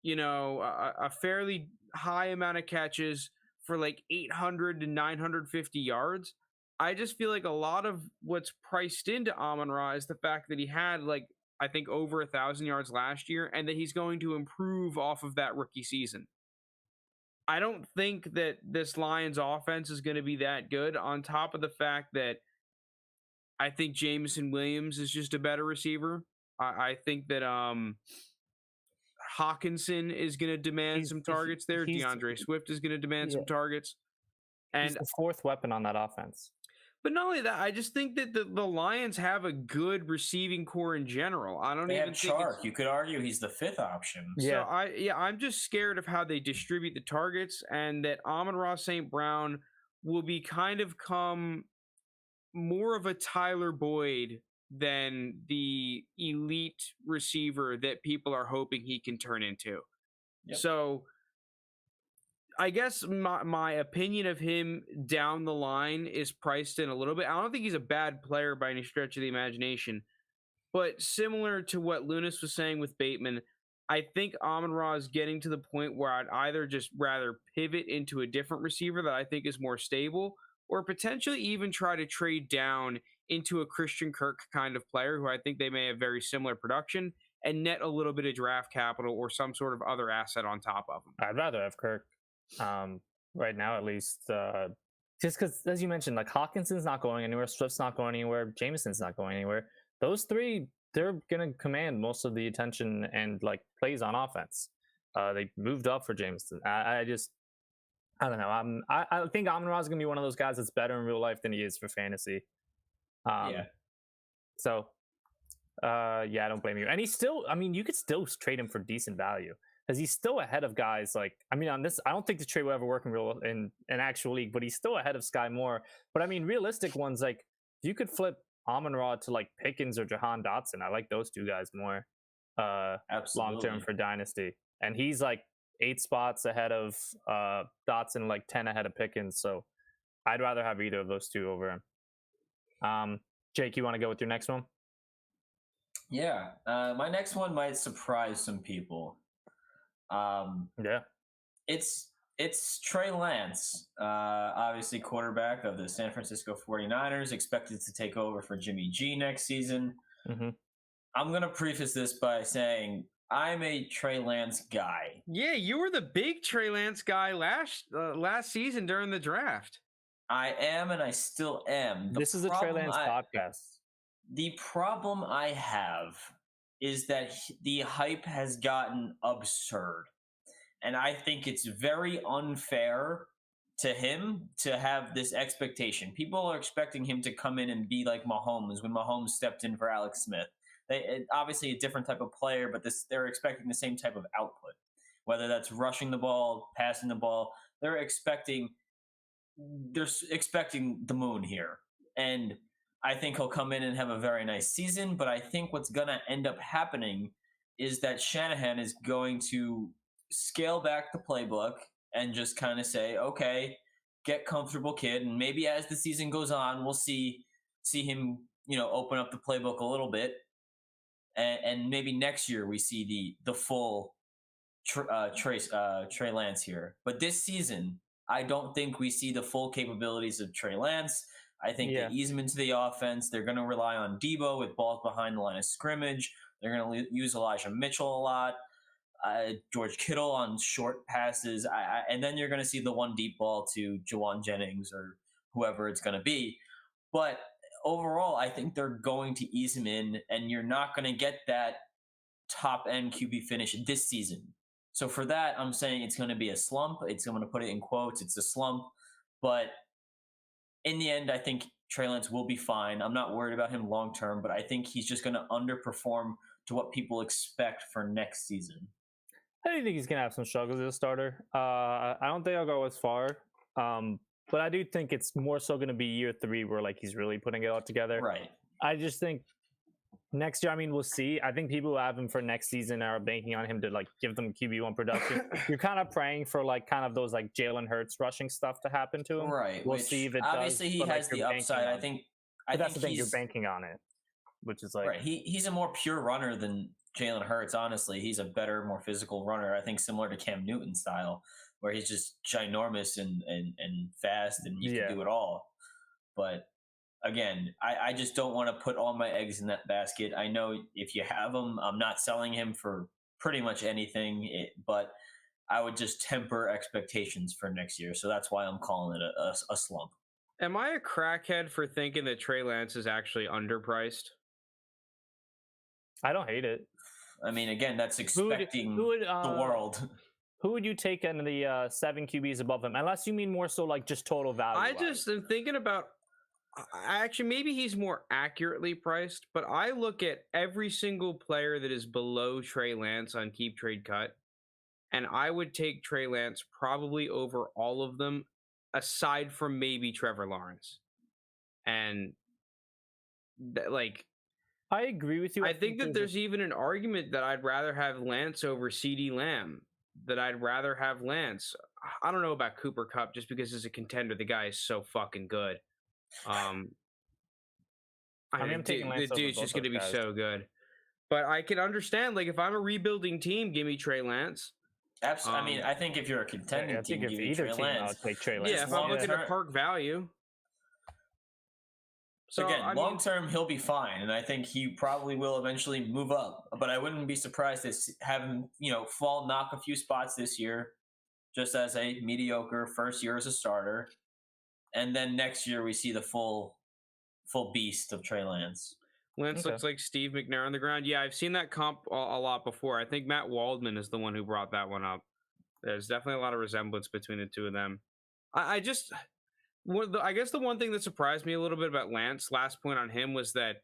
a fairly high amount of catches for like 800 to 950 yards. I just feel like a lot of what's priced into Amon-Ra is the fact that he had like I think over 1,000 yards last year, and that he's going to improve off of that rookie season. I don't think that this Lions offense is going to be that good. On top of the fact that I think Jameson Williams is just a better receiver. I think that Hawkinson is going to demand some targets there. DeAndre Swift is going to demand some targets. And he's the fourth weapon on that offense. But not only that, I just think that the Lions have a good receiving core in general. I don't they even have think Chark. You could argue he's the fifth option. So I'm just scared of how they distribute the targets, and that Amon-Ra St. Brown will become more of a Tyler Boyd than the elite receiver that people are hoping he can turn into. Yep. So I guess my opinion of him down the line is priced in a little bit. I don't think he's a bad player by any stretch of the imagination, but similar to what Lounis was saying with Bateman, I think Amon-Ra is getting to the point where I'd either just rather pivot into a different receiver that I think is more stable, or potentially even try to trade down into a Christian Kirk kind of player who I think they may have very similar production and net a little bit of draft capital or some sort of other asset on top of him. I'd rather have Kirk. Right now, at least, just because, as you mentioned, like Hawkinson's not going anywhere, Swift's not going anywhere, Jameson's not going anywhere. Those three, they're gonna command most of the attention and like plays on offense. They moved up for Jameson. I don't know. I think Amon-Ra is gonna be one of those guys that's better in real life than he is for fantasy. So, I don't blame you. And he's still, you could still trade him for decent value. Because he's still ahead of guys like, on this, I don't think the trade will ever work in an actual league, but he's still ahead of Sky Moore. But realistic ones, like, if you could flip Amon-Ra to like Pickens or Jahan Dotson, I like those two guys more long term for Dynasty. And he's like 8 spots ahead of Dotson, like 10 ahead of Pickens. So I'd rather have either of those two over him. Jake, you want to go with your next one? Yeah. My next one might surprise some people. It's Trey Lance, obviously quarterback of the San Francisco 49ers, expected to take over for Jimmy G next season. Mm-hmm. I'm going to preface this by saying I'm a Trey Lance guy. Yeah, you were the big Trey Lance guy last season during the draft. I am, and I still am. This is a Trey Lance podcast. The problem I have is that the hype has gotten absurd. And I think it's very unfair to him to have this expectation. People are expecting him to come in and be like Mahomes when Mahomes stepped in for Alex Smith. Obviously a different type of player, but they're expecting the same type of output. Whether that's rushing the ball, passing the ball, they're expecting the moon here. And I think he'll come in and have a very nice season, but I think what's going to end up happening is that Shanahan is going to scale back the playbook and just kind of say, okay, get comfortable, kid. And maybe as the season goes on, we'll see him, open up the playbook a little bit. And maybe next year we see the full Trey Lance here. But this season, I don't think we see the full capabilities of Trey Lance. I think they ease him into the offense. They're going to rely on Debo with balls behind the line of scrimmage. They're going to use Elijah Mitchell a lot. George Kittle on short passes. And then you're going to see the one deep ball to Jawan Jennings or whoever it's going to be. But overall, I think they're going to ease him in, and you're not going to get that top-end QB finish this season. So for that, I'm saying it's going to be a slump. I'm going to put it in quotes. It's a slump. But in the end, I think Trey Lance will be fine. I'm not worried about him long term, but I think he's just going to underperform to what people expect for next season. I do think he's gonna have some struggles as a starter. I don't think I'll go as far, but I do think it's more so gonna be year 3 where like he's really putting it all together. Right. I just think next year, I mean, we'll see. I think people who have him for next season are banking on him to like give them QB1 production. You're kind of praying for like kind of those like Jalen Hurts rushing stuff to happen to him. Right. We'll see if it obviously does. he but, like, has the you're banking upside. on I it. think That's the thing, you're he's banking on it, which is like right. He's a more pure runner than Jalen Hurts. Honestly, he's a better, more physical runner. I think similar to Cam Newton style, where he's just ginormous and fast and he can do it all. But again, I just don't want to put all my eggs in that basket. I know if you have him, I'm not selling him for pretty much anything, but I would just temper expectations for next year. So that's why I'm calling it a slump. Am I a crackhead for thinking that Trey Lance is actually underpriced? I don't hate it. I mean, again, that's expecting the world. Who would you take in the 7 QBs above him? Unless you mean more so like just total value. I just am thinking about. Actually, maybe he's more accurately priced, but I look at every single player that is below Trey Lance on Keep Trade Cut, and I would take Trey Lance probably over all of them, aside from maybe Trevor Lawrence. And like, I agree with you. I think that there's even an argument that I'd rather have Lance over CeeDee Lamb. That I'd rather have Lance. I don't know about Cooper Kupp just because as a contender, the guy is so fucking good. I'm taking Lance. The dude's just going to be so good. But I can understand, like, if I'm a rebuilding team, give me Trey Lance. Absolutely. I mean, I think if you're a contending team, give me Trey Lance. I'll take Trey Lance. Yeah, if I'm looking at park value. So again, long term, he'll be fine, and I think he probably will eventually move up. But I wouldn't be surprised to have him, knock a few spots this year, just as a mediocre first year as a starter, and then next year we see the full beast of Trey Lance. Lance looks like Steve McNair on the ground. Yeah, I've seen that comp a lot before. I think Matt Waldman is the one who brought that one up. There's definitely a lot of resemblance between the two of them. I guess the one thing that surprised me a little bit about Lance, last point on him, was that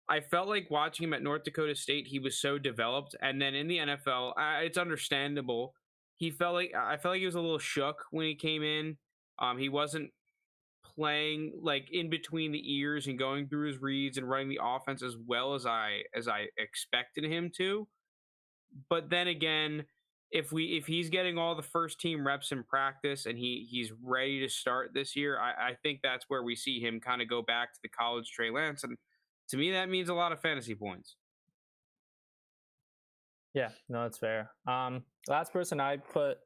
I felt like watching him at North Dakota State, he was so developed. And then in the NFL, it's understandable. I felt like he was a little shook when he came in. He wasn't playing like in between the ears and going through his reads and running the offense as well as I expected him to. But then again, if he's getting all the first team reps in practice and he's ready to start this year, I think that's where we see him kind of go back to the college Trey Lance. And to me, that means a lot of fantasy points. Yeah, no, that's fair. Last person I put,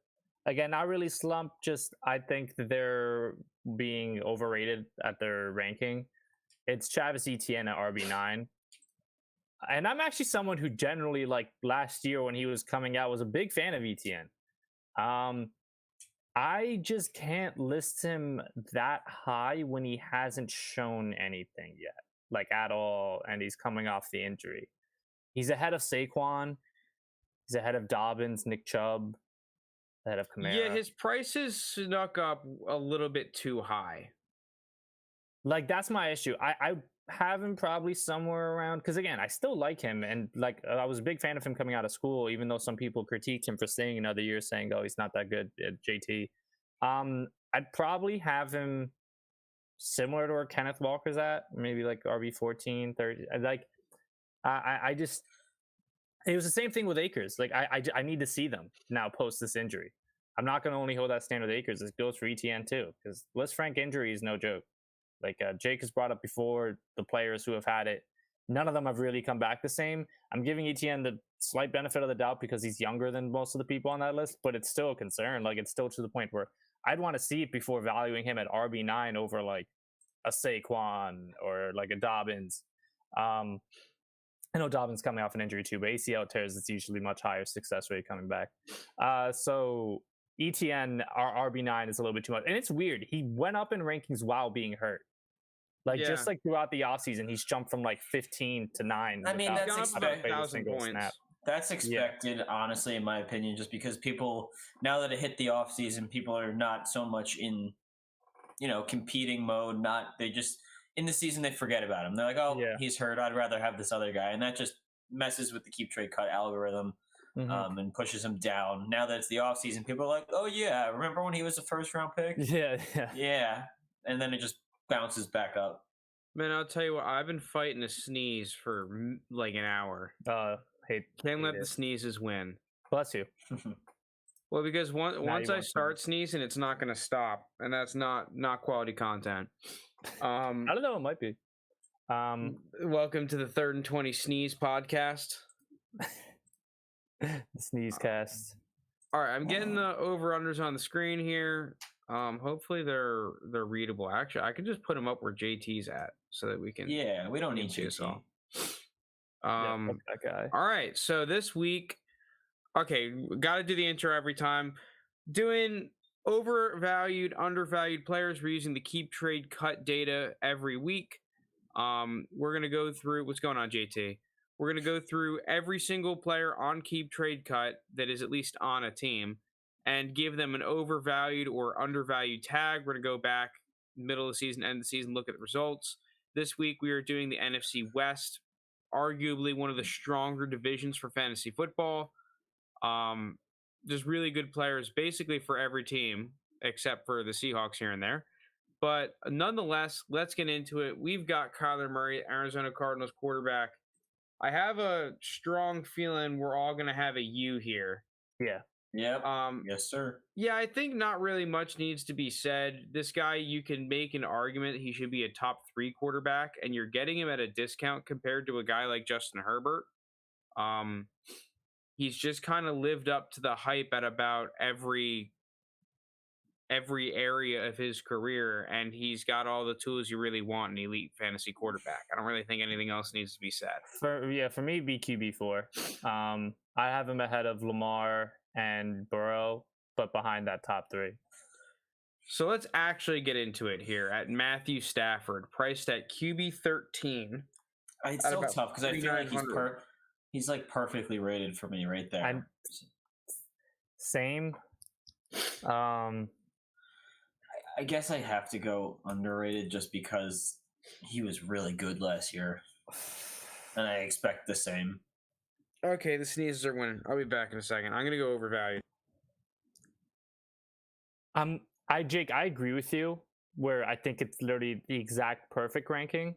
again, not really slump, just I think that they're being overrated at their ranking. It's Travis Etienne at RB9. And I'm actually someone who generally, like last year when he was coming out, was a big fan of Etienne. I just can't list him that high when he hasn't shown anything yet, like at all, and he's coming off the injury. He's ahead of Saquon. He's ahead of Dobbins, Nick Chubb, ahead of Kamara. Yeah, his prices snuck up a little bit too high. Like, that's my issue. I have him probably somewhere around, because again, I still like him, and like I was a big fan of him coming out of school, even though some people critiqued him for staying another year, saying, "Oh, he's not that good at JT." I'd probably have him similar to where Kenneth Walker's at, maybe like RB 14, 30. Like, I just, it was the same thing with Akers. Like, I need to see them now post this injury. I'm not going to only hold that stand with Akers. This goes for ETN too, because Liz Frank injury is no joke. Like Jake has brought up before, the players who have had it, none of them have really come back the same. I'm giving ETN the slight benefit of the doubt because he's younger than most of the people on that list, but it's still a concern. Like, it's still to the point where I'd want to see it before valuing him at RB9 over like a Saquon or like a Dobbins. I know Dobbins coming off an injury too, but ACL tears, it's usually much higher success rate coming back. So ETN, our RB9 is a little bit too much. And it's weird. He went up in rankings while being hurt. Like, just like throughout the offseason, he's jumped from like 15 to 9. I mean, that's expected. 1,000 points. That's expected, honestly, in my opinion, just because people, now that it hit the offseason, people are not so much in, competing mode. They just, in the season they forget about him. They're like, oh, Yeah. he's hurt. I'd rather have this other guy, and that just messes with the keep trade cut algorithm. And pushes him down. Now that it's the offseason, people are like, oh, yeah, remember when he was a first-round pick? Yeah. Yeah. And then it just bounces back up. Man, I'll tell you what, I've been fighting a sneeze for like an hour. Can't let the sneezes win. Bless you. Well, because once I start sneezing, it's not going to stop, and that's not quality content. I don't know. It might be. Welcome to the 3rd and 20 Sneeze podcast. The sneeze cast. All right, I'm getting the over-unders on the screen here. Hopefully they're readable. Actually, I can just put them up where JT's at so that we can. Yeah, we don't need JT. That guy. All right, so this week, okay, got to do the intro every time. Doing overvalued, undervalued players. We're using the keep trade cut data every week. We're gonna go through what's going on, JT. We're going to go through every single player on Keep Trade Cut that is at least on a team and give them an overvalued or undervalued tag. We're going to go back middle of the season, end of the season, look at the results. This week, we are doing the NFC West, arguably one of the stronger divisions for fantasy football. There's really good players basically for every team, except for the Seahawks here and there. But nonetheless, let's get into it. We've got Kyler Murray, Arizona Cardinals quarterback. I have a strong feeling we're all going to have a U here. Yeah. Yep. Yes, sir. Yeah, I think not really much needs to be said. This guy, you can make an argument he should be a top 3 quarterback, and you're getting him at a discount compared to a guy like Justin Herbert. He's just kind of lived up to the hype at about every area of his career, and he's got all the tools you really want in elite fantasy quarterback. I don't really think anything else needs to be said. For me, BQB4. I have him ahead of Lamar and Burrow, but behind that top 3. So let's actually get into it here at Matthew Stafford, priced at QB 13. It's so tough because I feel like he's like perfectly rated for me right there. Same. I guess I have to go underrated just because he was really good last year, and I expect the same. Okay, the sneezes are winning. I'll be back in a second. I'm gonna go overvalued. Jake, I agree with you. Where I think it's literally the exact perfect ranking.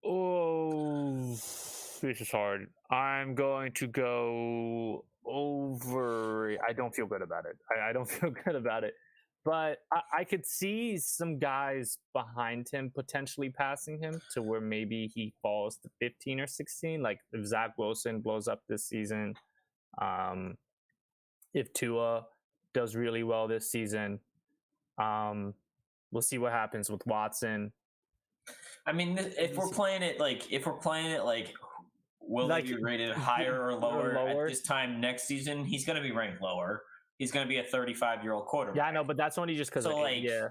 Oh, this is hard. I'm going to go over. I don't feel good about it. I don't feel good about it. But I could see some guys behind him potentially passing him to where maybe he falls to 15 or 16. Like if Zach Wilson blows up this season, if Tua does really well this season, we'll see what happens with Watson. I mean, if we're playing it like, will he be rated higher or lower at this time next season? He's going to be ranked lower. He's going to be a 35-year-old quarterback. Yeah, I know, but that's only just because. Yeah.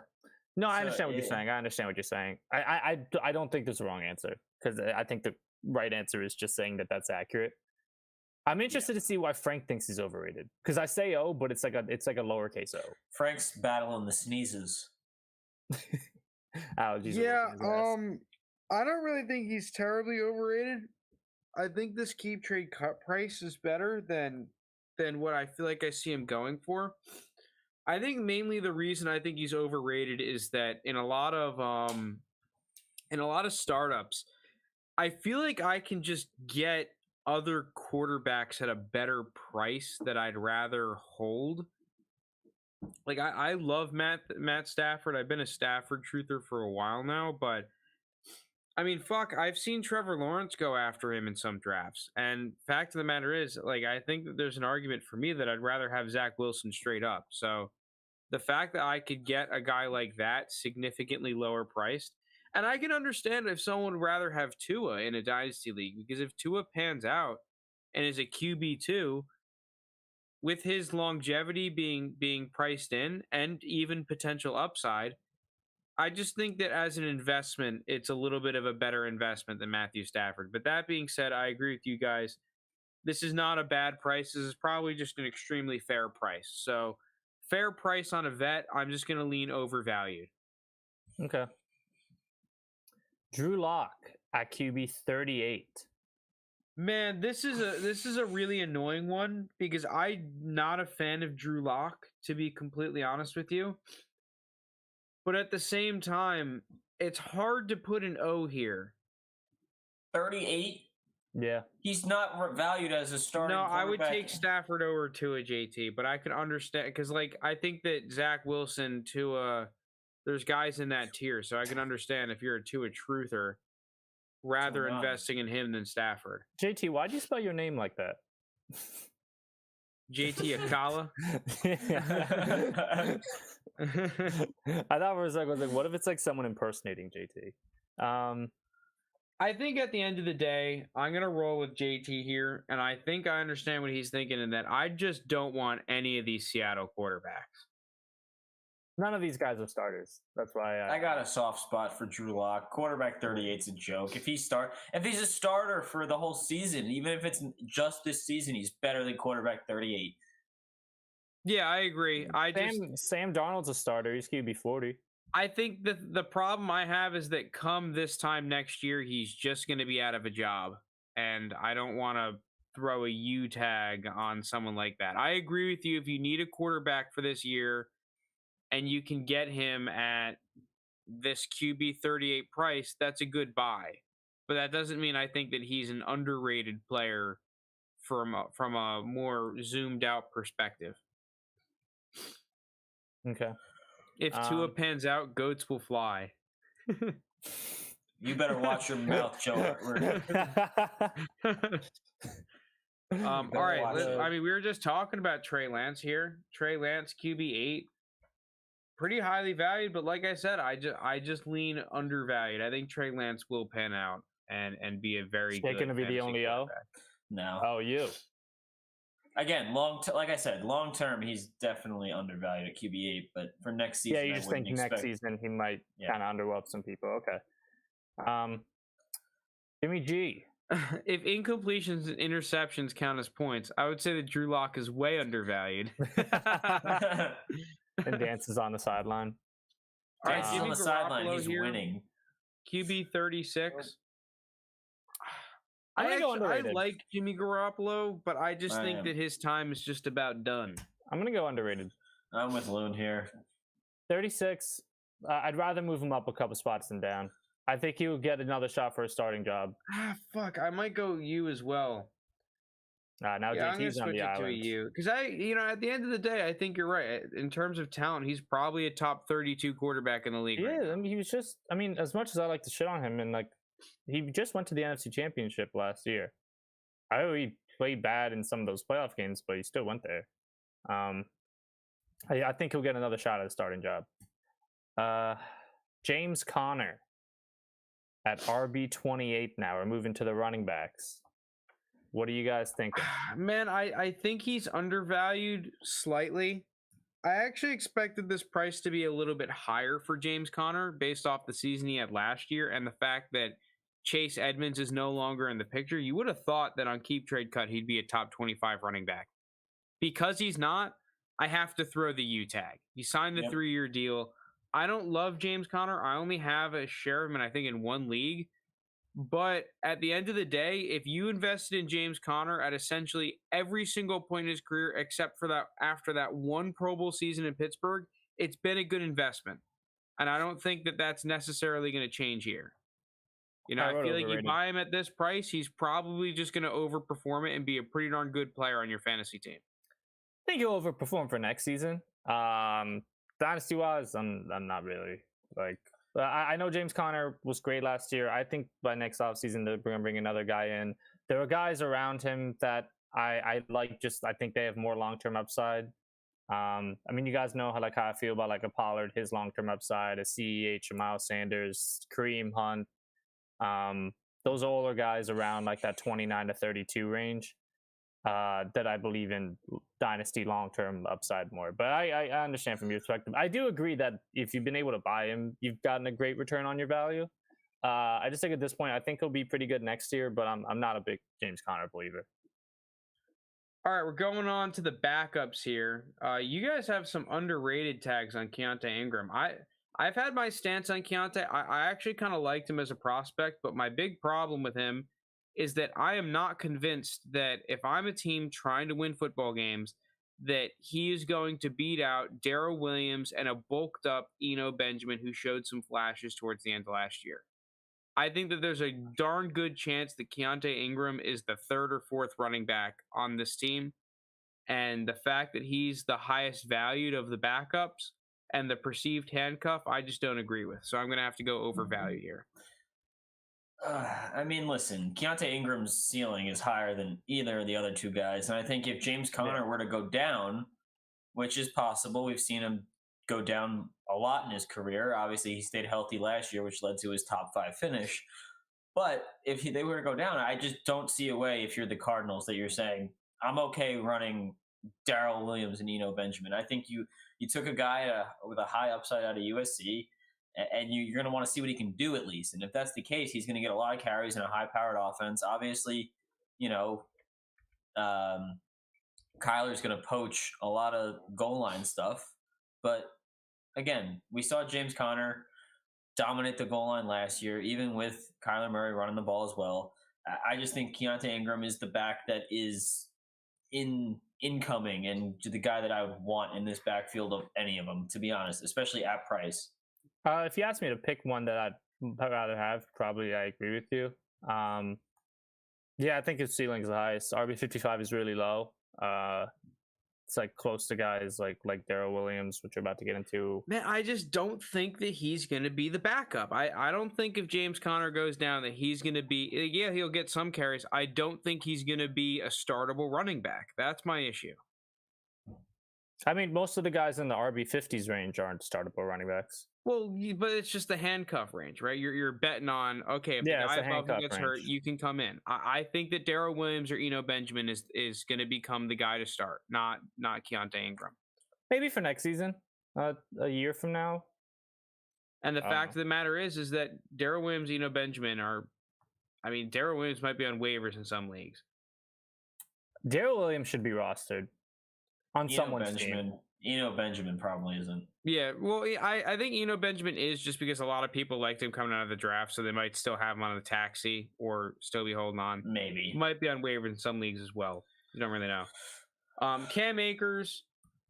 No, I understand what you're saying. I don't think there's a wrong answer because I think the right answer is just saying that that's accurate. I'm interested to see why Frank thinks he's overrated because I say O, but it's like a lowercase O. Frank's battling the sneezes. Allergies. Yeah. I don't really think he's terribly overrated. I think this keep trade cut price is better than what I feel like I see him going for. I think mainly the reason I think he's overrated is that in a lot of startups, I feel like I can just get other quarterbacks at a better price that I'd rather hold. Like I love Matt Stafford. I've been a Stafford truther for a while now, but I mean, fuck, I've seen Trevor Lawrence go after him in some drafts. And fact of the matter is, like, I think that there's an argument for me that I'd rather have Zach Wilson straight up. So the fact that I could get a guy like that significantly lower priced, and I can understand if someone would rather have Tua in a dynasty league, because if Tua pans out and is a QB2, with his longevity being priced in and even potential upside, I just think that as an investment, it's a little bit of a better investment than Matthew Stafford. But that being said, I agree with you guys. This is not a bad price. This is probably just an extremely fair price. So fair price on a vet, I'm just going to lean overvalued. Okay. Drew Lock at QB 38. Man, this is a really annoying one because I'm not a fan of Drew Lock, to be completely honest with you. But at the same time, it's hard to put an O here. 38. Yeah. He's not valued as a starting. No, I would quarterback. take Stafford over Tua, JT, but I can understand because, like, I think that Zach Wilson, Tua, there's guys in that tier, so I can understand if you're a Tua truther, rather Tua. investing in him than Stafford. JT, why'd you spell your name like that? JT Akala. I thought for a second, I was like, what if it's like someone impersonating JT? I think at the end of the day, I'm going to roll with JT here, and I think I understand what he's thinking in that I just don't want any of these Seattle quarterbacks. None of these guys are starters. That's why I got a soft spot for Drew Lock. Quarterback 38's a joke. If he's a starter for the whole season, even if it's just this season, he's better than quarterback 38. Yeah, I agree. Sam Darnold's a starter. He's QB 40. I think that the problem I have is that come this time next year, he's just going to be out of a job, and I don't want to throw a U tag on someone like that. I agree with you. If you need a quarterback for this year and you can get him at this QB 38 price, that's a good buy. But that doesn't mean I think that he's an underrated player from a more zoomed out perspective. Okay. If Tua pans out, goats will fly. You better watch your mouth, Joe. All right. I mean, we were just talking about Trey Lance here. Trey Lance, QB8, pretty highly valued, but like I said, I just lean undervalued. I think Trey Lance will pan out and be a very good. Going to be the only O? No. Oh, you. Again, like I said, long term, he's definitely undervalued at QB8. But for next season, yeah, you just think next season he might kind of underwhelm some people. Okay. Jimmy G. If incompletions and interceptions count as points, I would say that Drew Lock is way undervalued. And dances on the sideline. All right, Dances on the sideline. He's winning. QB 36. I like Jimmy Garoppolo, but I just think that his time is just about done. I'm going to go underrated. I'm with Loon here. 36. I'd rather move him up a couple spots than down. I think he will get another shot for a starting job. Fuck. I might go U as well. Now JT's on the island. Because at the end of the day, I think you're right. In terms of talent, he's probably a top 32 quarterback in the league. Yeah, I mean, he was just. I mean, as much as I like to shit on him, and like, he just went to the NFC Championship last year. I know he played bad in some of those playoff games, but he still went there. I think he'll get another shot at a starting job. James Conner at RB28 now. We're moving to the running backs. What are you guys thinking? Man, I think he's undervalued slightly. I actually expected this price to be a little bit higher for James Conner based off the season he had last year and the fact that Chase Edmonds is no longer in the picture. You would have thought that on Keep Trade Cut, he'd be a top 25 running back. Because he's not, I have to throw the U tag. He signed the 3-year deal. I don't love James Conner. I only have a share of him, I think, in one league. But at the end of the day, if you invested in James Conner at essentially every single point in his career, except for that after that one Pro Bowl season in Pittsburgh, it's been a good investment. And I don't think that that's necessarily going to change here. I feel like you buy him at this price, he's probably just going to overperform it and be a pretty darn good player on your fantasy team. I think he'll overperform for next season. Dynasty-wise, I'm not really. Like, I know James Conner was great last year. I think by next offseason, they're going to bring another guy in. There are guys around him that I like. I think they have more long-term upside. I mean, you guys know how I feel about like a Pollard, his long-term upside, a CEH, a Miles Sanders, Kareem Hunt. Those older guys around like that 29 to 32 range that I believe in Dynasty long-term upside more. But I understand from your perspective. I do agree that if you've been able to buy him, you've gotten a great return on your value. I just think at this point, I think he'll be pretty good next year, but I'm not a big James Conner believer. All right, we're going on to the backups here. You guys have some underrated tags on Keontae Ingram. I've had my stance on Keontae. I actually kind of liked him as a prospect, but my big problem with him is that I am not convinced that if I'm a team trying to win football games, that he is going to beat out Darrell Williams and a bulked up Eno Benjamin who showed some flashes towards the end of last year. I think that there's a darn good chance that Keontae Ingram is the third or fourth running back on this team. And the fact that he's the highest valued of the backups and the perceived handcuff, I just don't agree with. So I'm going to have to go overvalued here. I mean, listen, Keontae Ingram's ceiling is higher than either of the other two guys. And I think if James Conner were to go down, which is possible, we've seen him go down a lot in his career. Obviously, he stayed healthy last year, which led to his top 5 finish. But if they were to go down, I just don't see a way, if you're the Cardinals, that you're saying, I'm okay running Darrell Williams and Eno Benjamin. I think you took a guy with a high upside out of USC, and you're going to want to see what he can do at least. And if that's the case, he's going to get a lot of carries in a high-powered offense. Obviously, Kyler's going to poach a lot of goal line stuff. But again, we saw James Conner dominate the goal line last year, even with Kyler Murray running the ball as well. I just think Keontae Ingram is the back that is incoming and the guy that I would want in this backfield of any of them, to be honest, especially at price. If you ask me to pick one that I'd rather have, probably I agree with you. Yeah, I think his ceiling is the highest. RB55 is really low. It's like close to guys like Darrell Williams, which we're about to get into. Man, I just don't think that he's going to be the backup. I don't think if James Conner goes down that he's going to be, yeah, he'll get some carries. I don't think he's going to be a startable running back. That's my issue. I mean, most of the guys in the RB50s range aren't startable running backs. Well, but it's just the handcuff range, right? You're betting on, okay, if the guy above him gets hurt, you can come in. I think that Darrell Williams or Eno Benjamin is going to become the guy to start, not Keontae Ingram. Maybe for next season, a year from now. And the fact of the matter is that Darrell Williams, Eno Benjamin Darrell Williams might be on waivers in some leagues. Darrell Williams should be rostered on someone's team. Eno Benjamin probably isn't. Yeah, well, I think Eno Benjamin is, just because a lot of people liked him coming out of the draft, so they might still have him on the taxi or still be holding on. Maybe. Might be on waivers in some leagues as well. You don't really know. Cam Akers,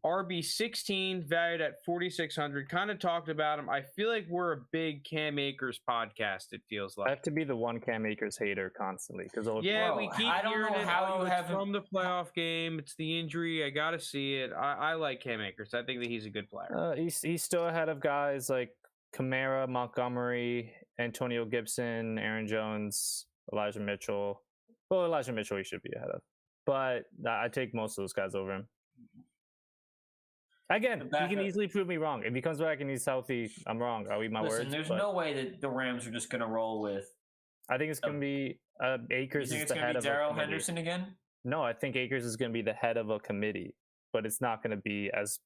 RB16, valued at 4,600. Kind of talked about him. I feel like we're a big Cam Akers podcast, it feels like. I have to be the one Cam Akers hater constantly. We keep hearing it. How you have from the playoff game. It's the injury. I got to see it. I like Cam Akers. I think that he's a good player. He's still ahead of guys like Kamara, Montgomery, Antonio Gibson, Aaron Jones, Elijah Mitchell. Well, Elijah Mitchell he should be ahead of. But I take most of those guys over him. Again, he can easily prove me wrong. If he comes back and he's healthy, I'm wrong. I'll eat my words. There's no way that the Rams are just going to roll with. I think it's going to be Akers. You think is it's the going head to be of Darrell Henderson again? No, I think Akers is going to be the head of a committee, but it's not going to be as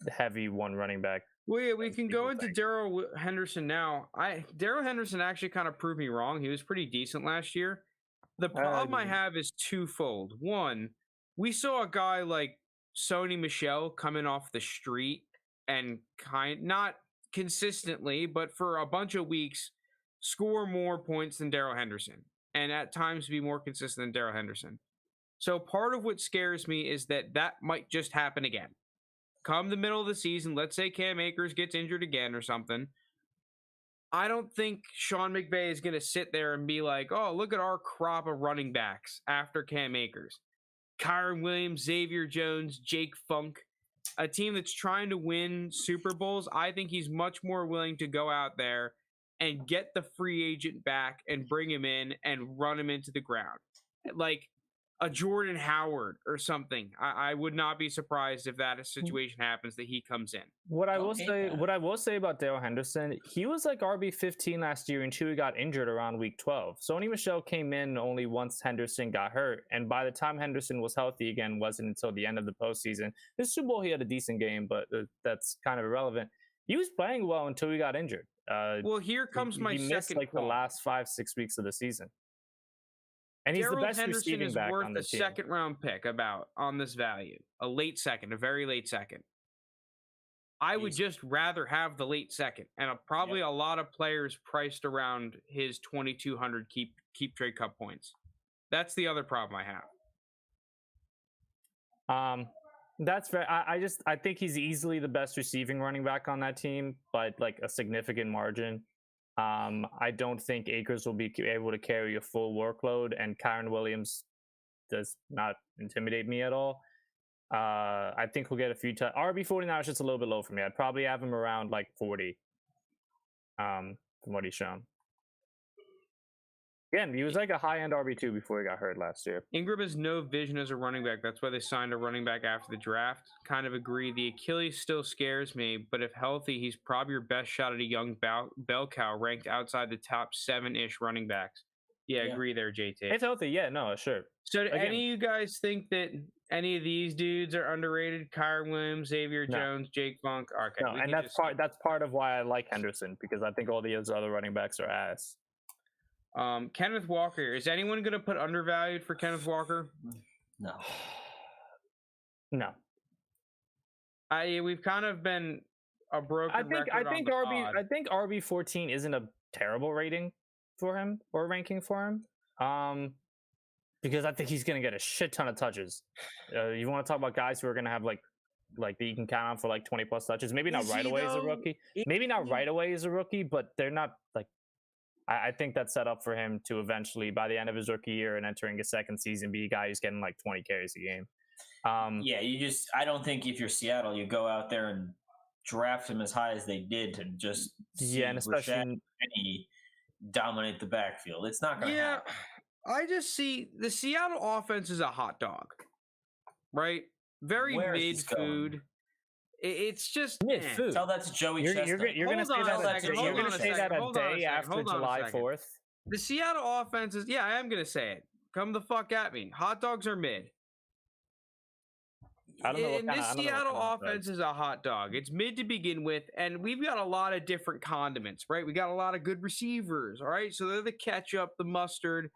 heavy one running back. Well, yeah, we can go into Darrell Henderson now. Darrell Henderson actually kind of proved me wrong. He was pretty decent last year. The problem I have is twofold. One, we saw a guy like Sony Michel coming off the street and not consistently, but for a bunch of weeks, score more points than Darrell Henderson, and at times be more consistent than Darrell Henderson. So part of what scares me is that might just happen again. Come the middle of the season, let's say Cam Akers gets injured again or something. I don't think Sean McVay is going to sit there and be like, oh, look at our crop of running backs after Cam Akers. Kyron Williams, Xavier Jones, Jake Funk, a team that's trying to win Super Bowls. I think he's much more willing to go out there and get the free agent back and bring him in and run him into the ground. Like a Jordan Howard or something. I would not be surprised if that situation happens, that he comes in. What I will say about Darrell Henderson, he was like RB15 last year until he got injured around week 12. Sony Michel came in only once Henderson got hurt, and by the time Henderson was healthy again, wasn't until the end of the postseason. This Super Bowl he had a decent game, but that's kind of irrelevant. He was playing well until he got injured. Well, here comes my second missed like the last 5-6 weeks of the season. And he's Darrell the best Henderson receiving is back worth on the a team. second round pick on this value. A very late second. I would just rather have the late second, and probably a lot of players priced around his 2,200 keep trade cup points. That's the other problem I have. That's fair. I think he's easily the best receiving running back on that team, by like a significant margin. I don't think Akers will be able to carry a full workload, and Kyron Williams does not intimidate me at all. I think he'll get a few RB 49 is just a little bit low for me. I'd probably have him around like 40 from what he's shown. Again, he was like a high-end RB2 before he got hurt last year. Ingram has no vision as a running back. That's why they signed a running back after the draft. Kind of agree. The Achilles still scares me, but if healthy, he's probably your best shot at a young bell cow ranked outside the top 7-ish running backs. Yeah, agree there, JT. It's healthy. Yeah, no, sure. So do any of you guys think that any of these dudes are underrated? Kyron Williams, Xavier Jones, Jake Funk? Okay, no, and that's part of why I like Henderson, because I think all the other running backs are ass. Kenneth Walker. Is anyone going to put undervalued for Kenneth Walker? No. No. We've kind of been a broken record. I think RB 14 isn't a terrible rating for him or ranking for him. Because I think he's going to get a shit ton of touches. You want to talk about guys who are going to have like that you can count on for like 20 plus touches. Maybe not right away as a rookie. Maybe not right away as a rookie, but they're not like. I think that's set up for him to eventually, by the end of his rookie year and entering his second season, be a guy who's getting like 20 carries a game. I don't think if you're Seattle, you go out there and draft him as high as they did to just and especially dominate the backfield. It's not going to happen. I just see the Seattle offense is a hot dog, right? Very mid food. It's just mid food. Tell that to Joey Chestnut. You're going to say that a day after July 4th. The Seattle offense is, I am going to say it. Come the fuck at me. Hot dogs are mid. I don't know. And this Seattle offense is a hot dog. It's mid to begin with, and we've got a lot of different condiments, right? We got a lot of good receivers, all right? So they're the ketchup, the mustard.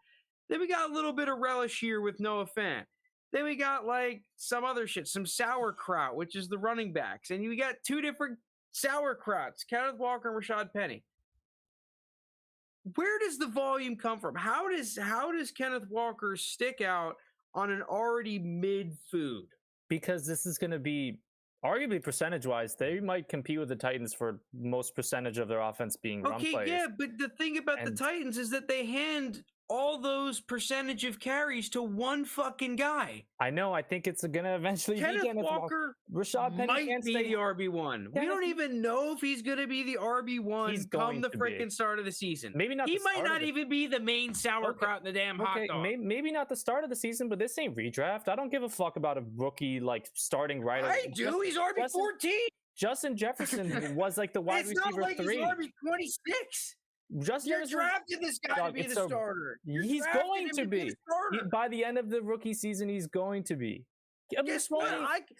Then we got a little bit of relish here with Noah Fant. Then we got like some other shit, some sauerkraut, which is the running backs. And we got two different sauerkrauts, Kenneth Walker and Rashad Penny. Where does the volume come from? How does Kenneth Walker stick out on an already mid food? Because this is going to be, arguably percentage-wise, they might compete with the Titans for most percentage of their offense being run plays. Okay, yeah, but the thing about the Titans is that they hand all those percentage of carries to one fucking guy. I know. I think it's going to eventually be Kenneth Walker. Rashad Penny might be the RB1. We don't even know if he's going to be the RB1 come the freaking start of the season. Maybe not. He might not even be the main sauerkraut in the damn hot dog. Maybe not the start of the season, but this ain't redraft. I don't give a fuck about a rookie like starting right away. I do. He's RB14. Justin Jefferson was like the wide receiver 3. It's not like he's RB26. You're drafting this guy to be the starter. He's going to be. By the end of the rookie season, he's going to be. Guess what? I can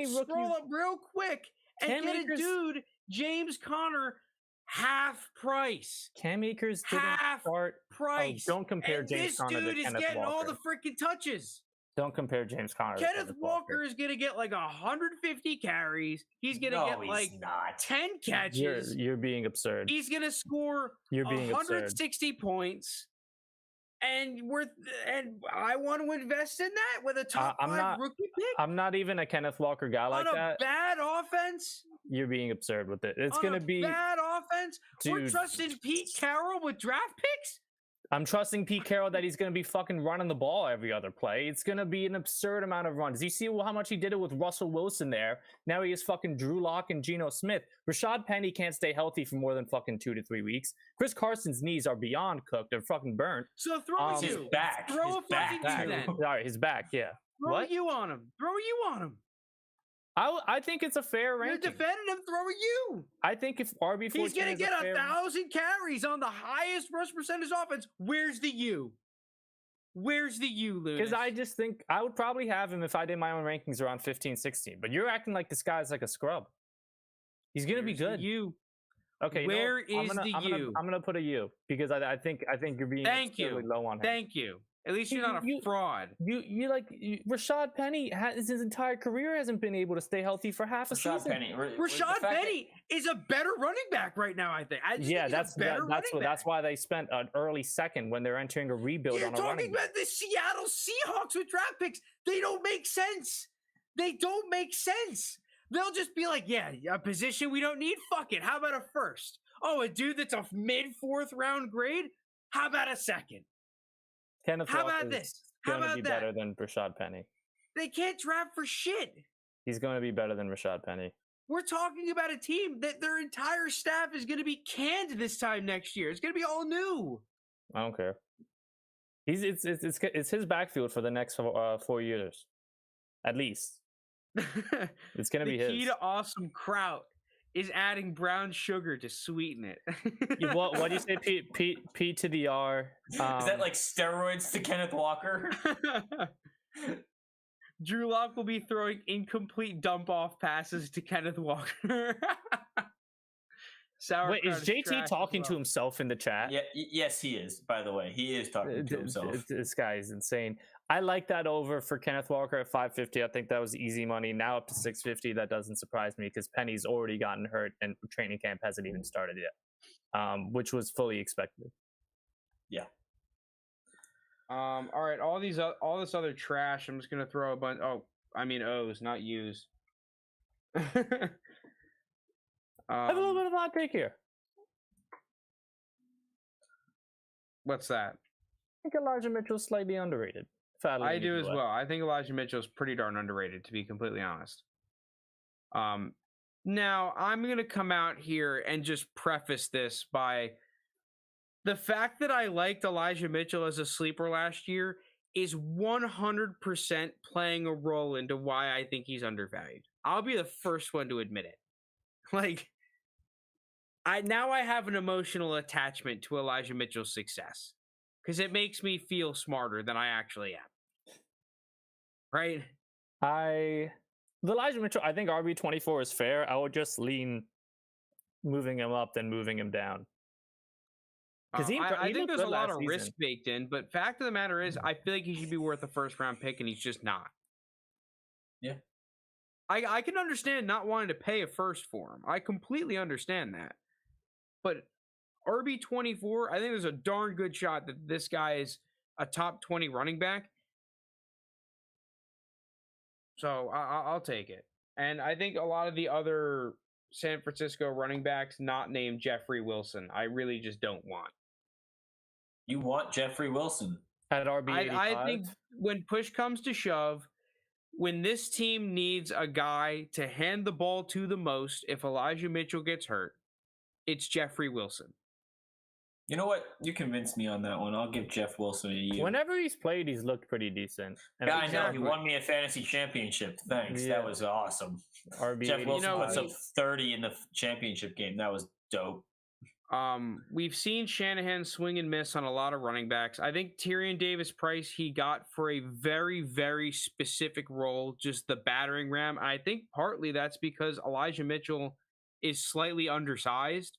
scroll up real quick and get a dude, James Conner, half price. Cam Akers didn't start. Price. Don't compare James Conner to Kenneth Walker. This dude is getting all the freaking touches. Don't compare James Conner. Kenneth Walker is going to get like 150 carries. He's going to get like 10 catches. You're being absurd. He's going to score 160 points. And I want to invest in that with a top 5 rookie pick. I'm not even a Kenneth Walker guy like that. On a bad offense? You're being absurd with it. It's going to be bad offense? Dude. We're trusting Pete Carroll with draft picks? I'm trusting Pete Carroll that he's going to be fucking running the ball every other play. It's going to be an absurd amount of runs. You see how much he did it with Russell Wilson there. Now he is fucking Drew Lock and Geno Smith. Rashad Penny can't stay healthy for more than fucking 2 to 3 weeks. Chris Carson's knees are beyond cooked. They're fucking burnt. So throw his back. Throw a fucking you then. All right, his back, yeah. Throw you on him. I think it's a fair ranking. You're defending him, throw you. I think if RB14 he's going to get 1,000 carries on the highest rush percentage offense. Where's the you? Where's the you, Lounis? Because I just think I would probably have him if I did my own rankings around 15, 16. But you're acting like this guy's like a scrub. He's going to be good. You. Okay. Where is the you? I'm gonna put a U because I think you're being Thank you. low on him. Thank you. At least you're not a fraud. Rashad Penny his entire career hasn't been able to stay healthy for half a season. Rashad Penny is a better running back right now, I think. That's why they spent an early second when they're entering a rebuild on a running back. You're talking about the Seattle Seahawks with draft picks. They don't make sense. They'll just be like, yeah, a position we don't need? Fuck it. How about a first? Oh, a dude that's a mid-4th round grade? How about a second? How about this? Going to be better than Rashad Penny. They can't draft for shit. He's going to be better than Rashad Penny. We're talking about a team that their entire staff is going to be canned this time next year. It's going to be all new. I don't care. It's his backfield for the next 4 years, at least. It's going to be his. The key to awesome kraut is adding brown sugar to sweeten it. What do you say, P to the R? Is that like steroids to Kenneth Walker? Drew Lock will be throwing incomplete dump-off passes to Kenneth Walker. Wait, is JT talking to himself in the chat? Yeah, yes, he is. By the way, he is talking to himself. This guy is insane. I like that over for Kenneth Walker at 550. I think that was easy money. Now up to 650. That doesn't surprise me because Penny's already gotten hurt and training camp hasn't even started yet, which was fully expected. Yeah. All right. All this other trash. I'm just gonna throw a bunch. Oh, I mean O's, not U's. I have a little bit of a hot take here. What's that? I think Elijah Mitchell is slightly underrated. I do as well. I think Elijah Mitchell is pretty darn underrated, to be completely honest. Now, I'm going to come out here and just preface this by the fact that I liked Elijah Mitchell as a sleeper last year is 100% playing a role into why I think he's undervalued. I'll be the first one to admit it. Like, I have an emotional attachment to Elijah Mitchell's success because it makes me feel smarter than I actually am. Right? The Elijah Mitchell, I think RB24 is fair. I would just lean moving him up than moving him down. Because I think there's a lot of risk baked in, but fact of the matter is, I feel like he should be worth a first round pick, and he's just not. Yeah. I can understand not wanting to pay a first for him. I completely understand that. But RB24, I think there's a darn good shot that this guy is a top 20 running back. So I'll take it. And I think a lot of the other San Francisco running backs not named Jeffrey Wilson, I really just don't want. You want Jeffrey Wilson at RB85? I think when push comes to shove, when this team needs a guy to hand the ball to the most, if Elijah Mitchell gets hurt, it's Jeffrey Wilson. You know what? You convinced me on that one. I'll give Jeff Wilson a year. Whenever he's played, he's looked pretty decent. And I know. He won me a fantasy championship. Thanks. Yeah. That was awesome. Jeff Wilson puts up 30 in the championship game. That was dope. We've seen Shanahan swing and miss on a lot of running backs. I think Tyrion Davis-Price he got for a very, very specific role, just the battering ram. I think partly that's because Elijah Mitchell is slightly undersized.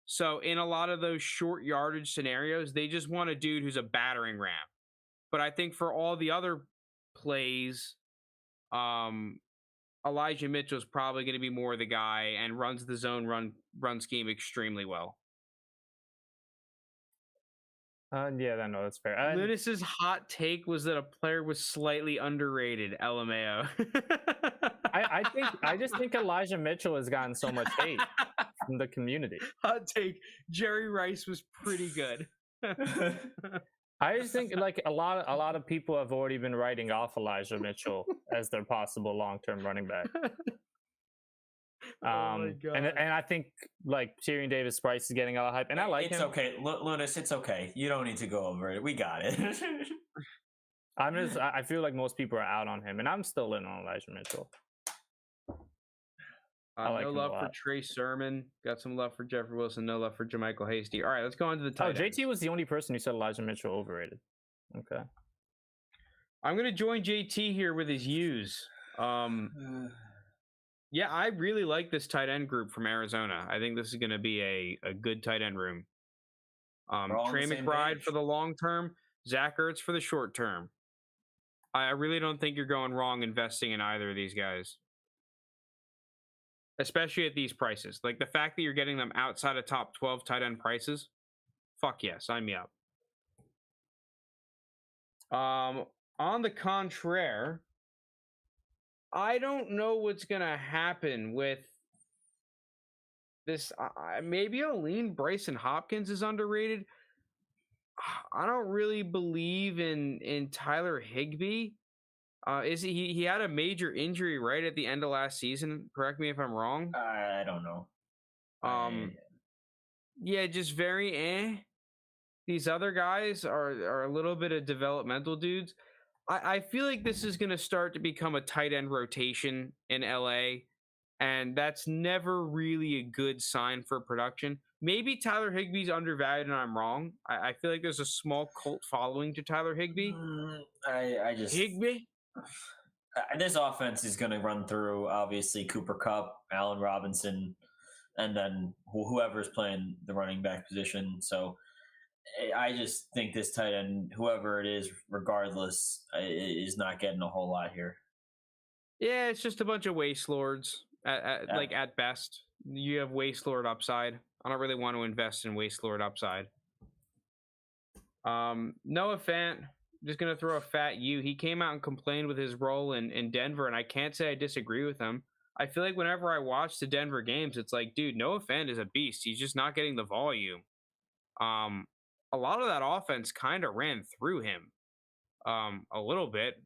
So in a lot of those short yardage scenarios, they just want a dude who's a battering ram. But I think for all the other plays, Elijah Mitchell is probably going to be more the guy and runs the zone run scheme extremely well. Yeah, no, that's fair. Lounis's hot take was that a player was slightly underrated. LMAO. I just think Elijah Mitchell has gotten so much hate from the community. Hot take: Jerry Rice was pretty good. I just think like a lot of people have already been writing off Elijah Mitchell as their possible long-term running back. Oh my God. And I think like Tyrion Davis-Price is getting a lot of hype, and I like him. It's okay, Lounis. It's okay. You don't need to go over it. We got it. I feel like most people are out on him, and I'm still in on Elijah Mitchell. No love for Trey Sermon. Got some love for Jeffrey Wilson. No love for JaMychal Hasty. All right, let's go on to the tight ends. JT was the only person who said Elijah Mitchell overrated. Okay. I'm going to join JT here with his U's. Yeah, I really like this tight end group from Arizona. I think this is going to be a good tight end room. Trey McBride for the long term. Zach Ertz for the short term. I really don't think you're going wrong investing in either of these guys, especially at these prices. Like the fact that you're getting them outside of top 12 tight end prices, fuck yeah, sign me up. On the contrary, I don't know what's gonna happen with this. Maybe I'll lean Bryson Hopkins is underrated. I don't really believe in Tyler Higbee. Is he had a major injury right at the end of last season? Correct me if I'm wrong. I don't know. Yeah, just very. These other guys are a little bit of developmental dudes. I feel like this is going to start to become a tight end rotation in LA, and that's never really a good sign for production. Maybe Tyler Higbee's undervalued and I'm wrong. I feel like there's a small cult following to Tyler Higbee. I just Higbee? This offense is going to run through, obviously, Cooper Kupp, Allen Robinson, and then whoever's playing the running back position. So I just think this tight end, whoever it is, regardless, is not getting a whole lot here. Yeah, it's just a bunch of waste lords like at best. You have waste lord upside. I don't really want to invest in waste lord upside. Noah Fant, just gonna throw a fat U. He came out and complained with his role in Denver, and I can't say I disagree with him. I feel like whenever I watch the Denver games, it's like, dude, Noah Fant is a beast. He's just not getting the volume. A lot of that offense kind of ran through him, a little bit,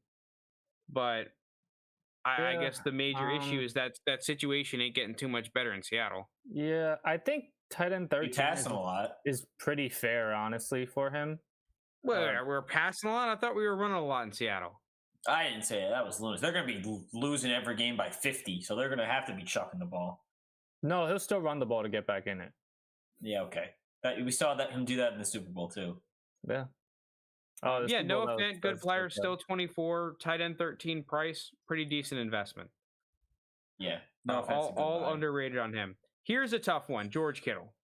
but I guess the major issue is that situation ain't getting too much better in Seattle. Yeah, I think tight end 13 passing a lot is pretty fair, honestly, for him. Well, we're passing a lot. I thought we were running a lot in Seattle. I didn't say it. That was Lounis. They're going to be losing every game by 50, so they're going to have to be chucking the ball. No, he'll still run the ball to get back in it. Yeah, okay. We saw him do that in the Super Bowl too. Yeah. Yeah, Noah Fant, good player, still 24, tight end 13 price, pretty decent investment. Yeah, all underrated on him. Here's a tough one, George Kittle.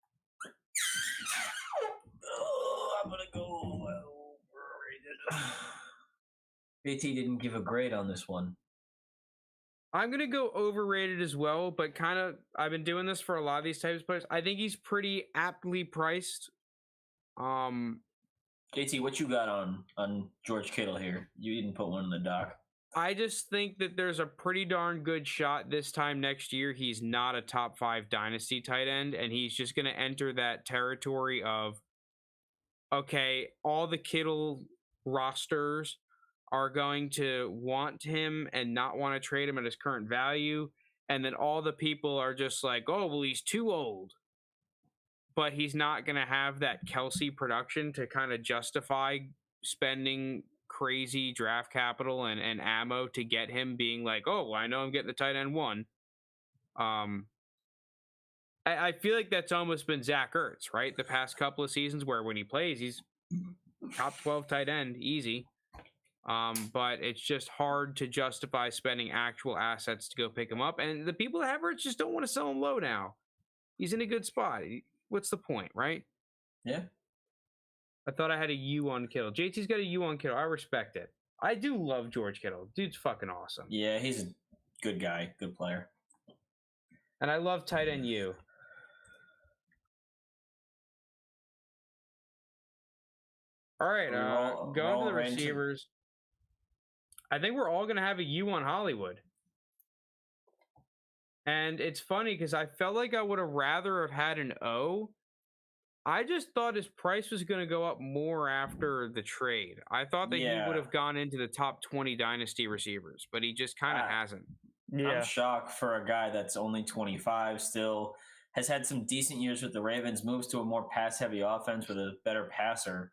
I'm gonna go overrated. BT didn't give a grade on this one. I'm gonna go overrated as well, but kind of I've been doing this for a lot of these types of players. I think he's pretty aptly priced. JT, what you got on George Kittle here? You didn't put one in the doc. I just think that there's a pretty darn good shot this time next year he's not a top 5 dynasty tight end, and he's just going to enter that territory of, okay, all the Kittle rosters are going to want him and not want to trade him at his current value, and then all the people are just like, oh, well, he's too old. But he's not going to have that Kelsey production to kind of justify spending crazy draft capital and ammo to get him being like, oh, well, I know I'm getting the tight end 1. I feel like that's almost been Zach Ertz, right? The past couple of seasons where when he plays, he's top 12 tight end, easy. But it's just hard to justify spending actual assets to go pick him up. And the people that have Ertz just don't want to sell him low now. He's in a good spot. What's the point, right? Yeah. I thought I had a U on Kittle. JT's got a U on Kittle. I respect it. I do love George Kittle. Dude's fucking awesome. Yeah, he's a good guy, good player. And I love tight end U. All right, going to the receivers. I think we're all going to have a U on Hollywood. And it's funny because I felt like I would have rather have had an O. I just thought his price was going to go up more after the trade. I thought that he would have gone into the top 20 dynasty receivers, but he just kind of hasn't. Yeah. I'm shocked for a guy that's only 25 still, has had some decent years with the Ravens, moves to a more pass-heavy offense with a better passer,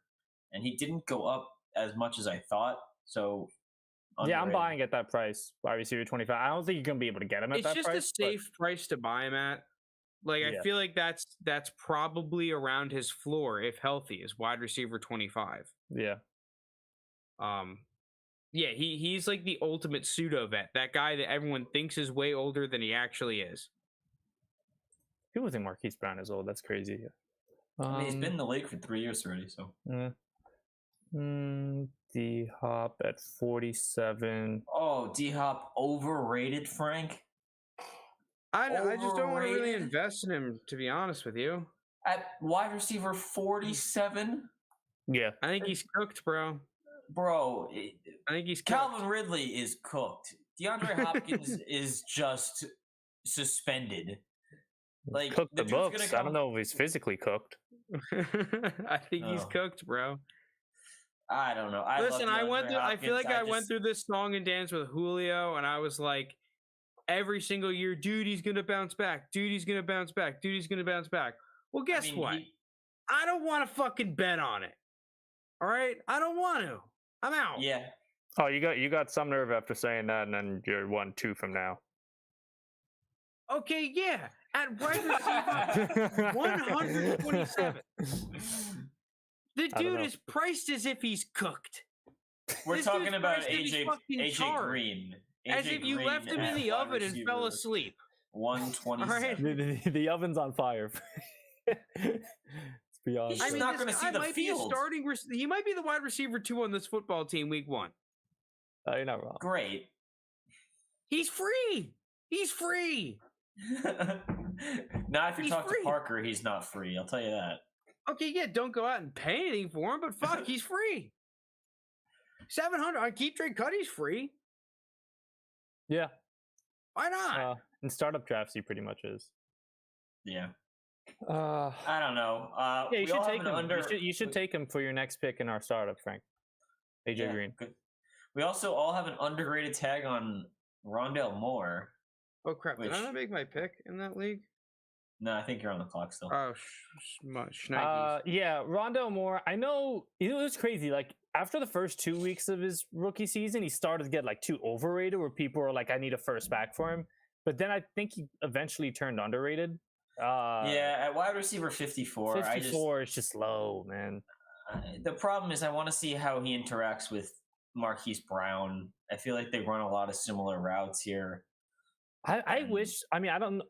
and he didn't go up as much as I thought. So yeah, I'm buying at that price. Wide receiver 25. I don't think you're gonna be able to get him at that price. It's just a safe price to buy him at. Like I feel like that's probably around his floor if healthy. Is wide receiver 25. Yeah. Yeah, he's like the ultimate pseudo vet. That guy that everyone thinks is way older than he actually is. People think Marquise Brown is old. That's crazy. I mean, he's been in the league for 3 years already. So. D-Hop at 47. Oh, D-Hop overrated, Frank? I just don't want to really Overrated? invest in him, to be honest with you. At wide receiver 47? Yeah. I think he's cooked, bro. Bro, I think he's cooked. Calvin Ridley is cooked. DeAndre Hopkins is just suspended. Like, Cook the dude's gonna books. come- I don't know if he's physically cooked. I think he's Oh. cooked, bro. I don't know. Listen, I went through. I feel like I went just- through this song and dance with Julio, and I was like, every single year, dude, he's gonna bounce back. Dude, he's gonna bounce back. Dude, he's gonna bounce back. Well, guess what? I don't want to fucking bet on it. All right, I don't want to. I'm out. Yeah. Oh, you got some nerve after saying that, and then you're 1-2 from now. Okay, yeah. At wide receiver, 127. The don't dude know. is priced as if he's cooked. We're This talking dude's about priced to be AJ fucking charred. Green. As AJ if you Green left him in at the wide oven and fell receiver asleep. 127. The oven's on fire. It's beyond. He's I just mean, not this gonna see guy the might be a field. starting. He might be the wide receiver 2 on this football team week 1. You're not wrong. Great. He's free. He's free. Now, if you He's talk free. to Parker, he's not free. I'll tell you that. Okay, yeah, don't go out and pay anything for him, but fuck, he's free. 700 on Keep Trade Cut, he's free. Yeah. Why not? In startup drafts, he pretty much is. Yeah. Uh, I don't know. yeah, we you should all take have an him. You should take him for your next pick in our startup, Frank. AJ Yeah, Green. good. We also all have an underrated tag on Rondale Moore. Oh crap! Did I which- not make my pick in that league? No, I think you're on the clock still. Oh, shnikes. Yeah, Rondale Moore. I know it was crazy. Like after the first 2 weeks of his rookie season, he started to get like too overrated, where people were like, "I need a first back for him." But then I think he eventually turned underrated. Yeah, at wide receiver 54, 54 is just low, man. The problem is I want to see how he interacts with Marquise Brown. I feel like they run a lot of similar routes here. I wish. I mean, I'm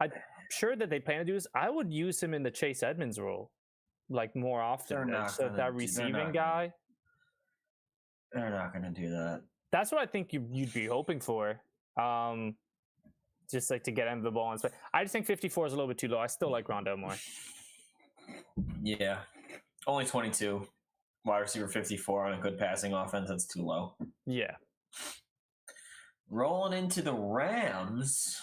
sure that they plan to do this. I would use him in the Chase Edmonds role, like more often. They're not So gonna that do- receiving they're not guy. They're not going to do that. That's what I think you'd be hoping for. Just like to get into the ball and stuff. I just think 54 is a little bit too low. I still like Rondale more. Yeah. Only 22. Wide receiver 54 on a good passing offense. That's too low. Yeah. Rolling into the Rams,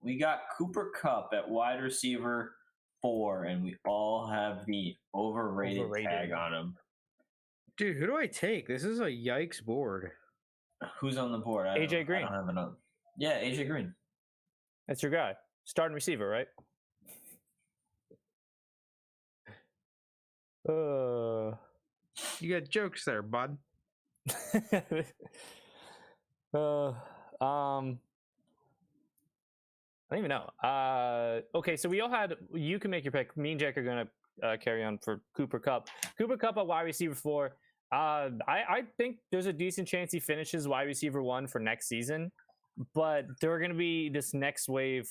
we got Cooper Kupp at wide receiver 4, and we all have the overrated tag on him. Dude, who do I take? This is a yikes board. Who's on the board? AJ Green. I don't have enough. Yeah, AJ Green. That's your guy. Starting receiver, right? You got jokes there, bud. I don't even know. Okay, so we all had. You can make your pick. Me and Jack are gonna carry on for Cooper Kupp. Cooper Kupp at wide receiver 4. I think there's a decent chance he finishes wide receiver 1 for next season, but there are going to be this next wave.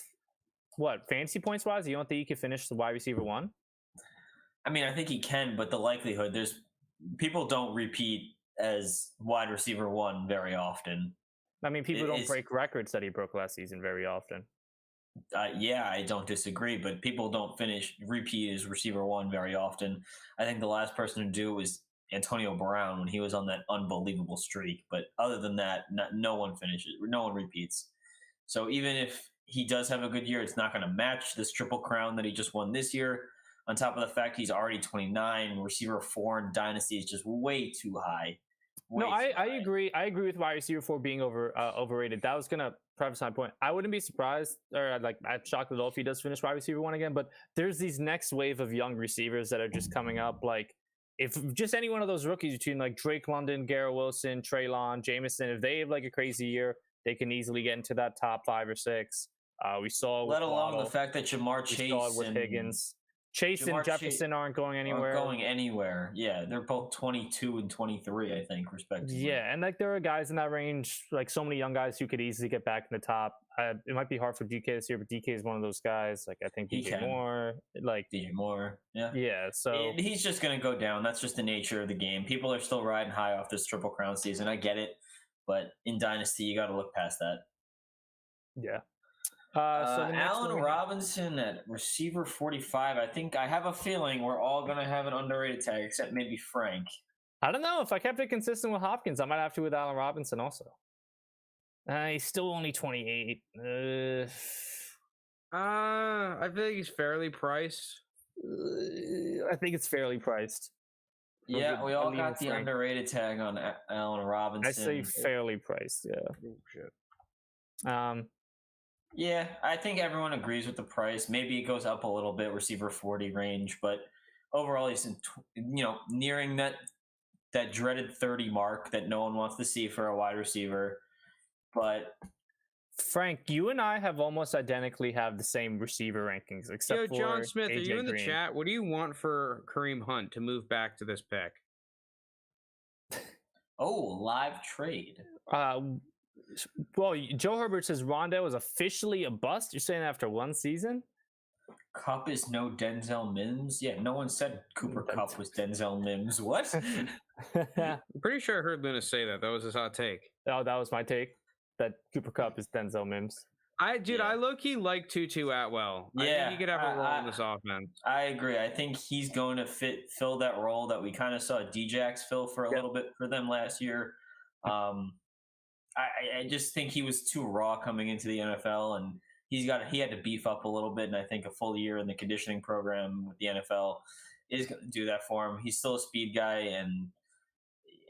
What fantasy points wise? You don't think he could finish the wide receiver 1? I mean, I think he can, but the likelihood there's people don't repeat as wide receiver 1 very often. I mean, people don't Is- break records that he broke last season very often. Yeah, I don't disagree, but people don't repeat as receiver 1 very often. I think the last person to do was Antonio Brown when he was on that unbelievable streak. But other than that, no one finishes. No one repeats. So even if he does have a good year, it's not going to match this triple crown that he just won this year. On top of the fact he's already 29, receiver 4 in Dynasty is just way too high. No, I agree. I agree with wide receiver 4 being overrated. That was gonna preface my point. I wouldn't be surprised, or I'd shocked at all if he does finish wide receiver 1 again. But there's these next wave of young receivers that are just coming up. Like if just any one of those rookies between like Drake London, Garrett Wilson, Treylon, Jameson, if they have like a crazy year, they can easily get into that top 5 or 6. We saw, let with alone Waddle, the fact that Jamar we saw it Chase with and Higgins. Chase and Jamar Jefferson aren't going anywhere. Aren't going anywhere. Yeah, they're both 22 and 23, I think, respectively. Yeah, and like there are guys in that range, like so many young guys who could easily get back in the top. It might be hard for DK this year, but DK is one of those guys. Like I think DJ Moore, DJ Moore, yeah. So he's just gonna go down. That's just the nature of the game. People are still riding high off this Triple Crown season. I get it, but in Dynasty, you got to look past that. Yeah. Allen Robinson at receiver 45. I have a feeling we're all going to have an underrated tag, except maybe Frank. I don't know. If I kept it consistent with Hopkins, I might have to with Allen Robinson also. He's still only 28. I feel like he's fairly priced. I think it's fairly priced. Yeah, we all got the underrated tag on Allen Robinson. I say fairly priced, yeah. Oh, shit. Yeah, I think everyone agrees with the price. Maybe it goes up a little bit, receiver 40 range, but overall he's nearing that dreaded 30 mark that no one wants to see for a wide receiver. But Frank, you and I have almost identically have the same receiver rankings, except for John Smith. AJ Are you in the Green. chat? What do you want for Kareem Hunt to move back to this pick? Oh, live trade. Well, Joe Herbert says Rondale is officially a bust. You're saying after one season? Kupp is no Denzel Mims? Yeah, no one said Cooper Kupp was Denzel Mims. What? I'm pretty sure I heard Lounis say that. That was his hot take. Oh, that was my take. That Cooper Kupp is Denzel Mims. I low-key like Tutu Atwell. I think he could have a role in this offense. I agree. I think he's going to fill that role that we kind of saw Djax fill for a little bit for them last year. I just think he was too raw coming into the NFL, and he had to beef up a little bit. And I think a full year in the conditioning program with the NFL is going to do that for him. He's still a speed guy,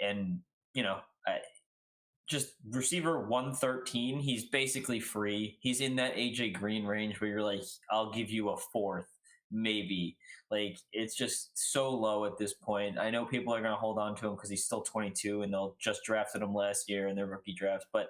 and just receiver 113. He's basically free. He's in that AJ Green range where you're like, I'll give you a fourth, maybe. Like, it's just so low at this point. I know people are going to hold on to him because he's still 22 and they'll just drafted him last year in their rookie drafts, but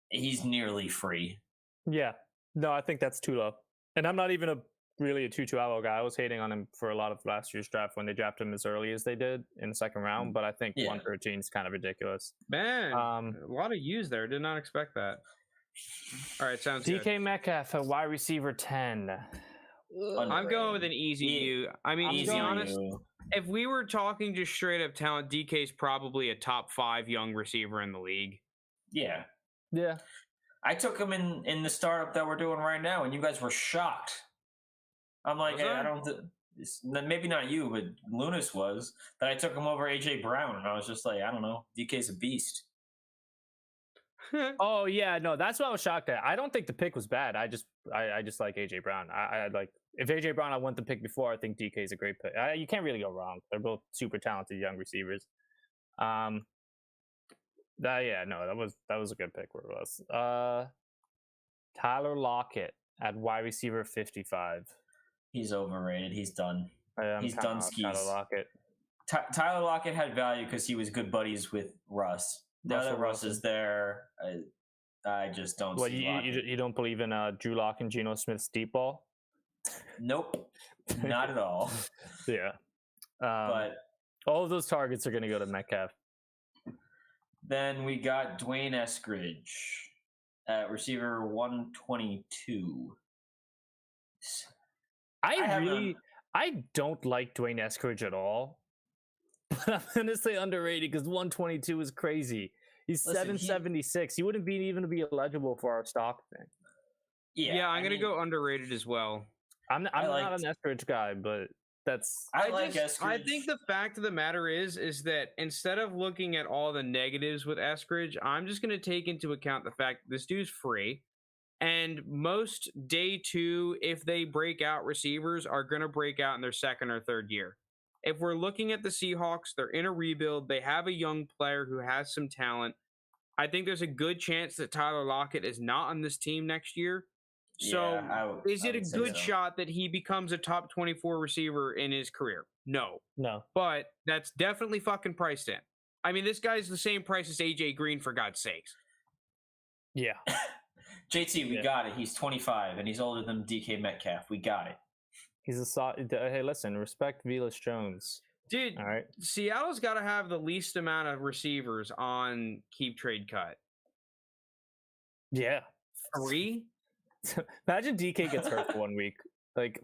he's nearly free. Yeah. No, I think that's too low. And I'm not even really a Tutu Atwell guy. I was hating on him for a lot of last year's draft when they drafted him as early as they did in the second round, but I think 113 is kind of ridiculous. Man, a lot of use there. Did not expect that. All right, sounds good. DK Metcalf at wide receiver 10. I'm going with an easy U. I mean, to be honest, if we were talking just straight up talent, DK's probably a top 5 young receiver in the league. Yeah. Yeah. I took him in the startup that we're doing right now, and you guys were shocked. I'm like, hey, I don't. Maybe not you, but Lounis was. That I took him over AJ Brown, and I was just like, I don't know. DK's a beast. Oh yeah, no, that's what I was shocked at. I don't think the pick was bad. I just like AJ Brown. I like if AJ Brown I went the pick before. I think DK is a great pick. You can't really go wrong. They're both super talented young receivers. That was a good pick where it was. Tyler Lockett at wide receiver 55. He's overrated. He's done. He's done skis. Tyler Lockett. Tyler Lockett had value because he was good buddies with Russ. Now that Russ is there, I just don't see you don't believe in Drew Lock and Geno Smith's deep ball? Nope. Not at all. Yeah. But all of those targets are going to go to Metcalf. Then we got Dwayne Eskridge at receiver 122. I don't like Dwayne Eskridge at all. But I'm going to say underrated because 122 is crazy. He's 776. He wouldn't even be eligible for our stock thing. Yeah, I'm going to go underrated as well. I'm not an Eskridge guy, but that's... I like Eskridge. I think the fact of the matter is that instead of looking at all the negatives with Eskridge, I'm just going to take into account the fact that this dude's free. And most day 2, if they break out receivers, are going to break out in their second or third year. If we're looking at the Seahawks, they're in a rebuild. They have a young player who has some talent. I think there's a good chance that Tyler Lockett is not on this team next year. So is it a good shot that he becomes a top 24 receiver in his career? No. But that's definitely fucking priced in. I mean, this guy's the same price as AJ Green, for God's sakes. Yeah. JT, we got it. He's 25, and he's older than DK Metcalf. We got it. He's a solid. Hey, listen, respect Velus Jones. Dude, All right. Seattle's got to have the least amount of receivers on keep trade cut. Yeah. 3? Imagine DK gets hurt for 1 week. Like,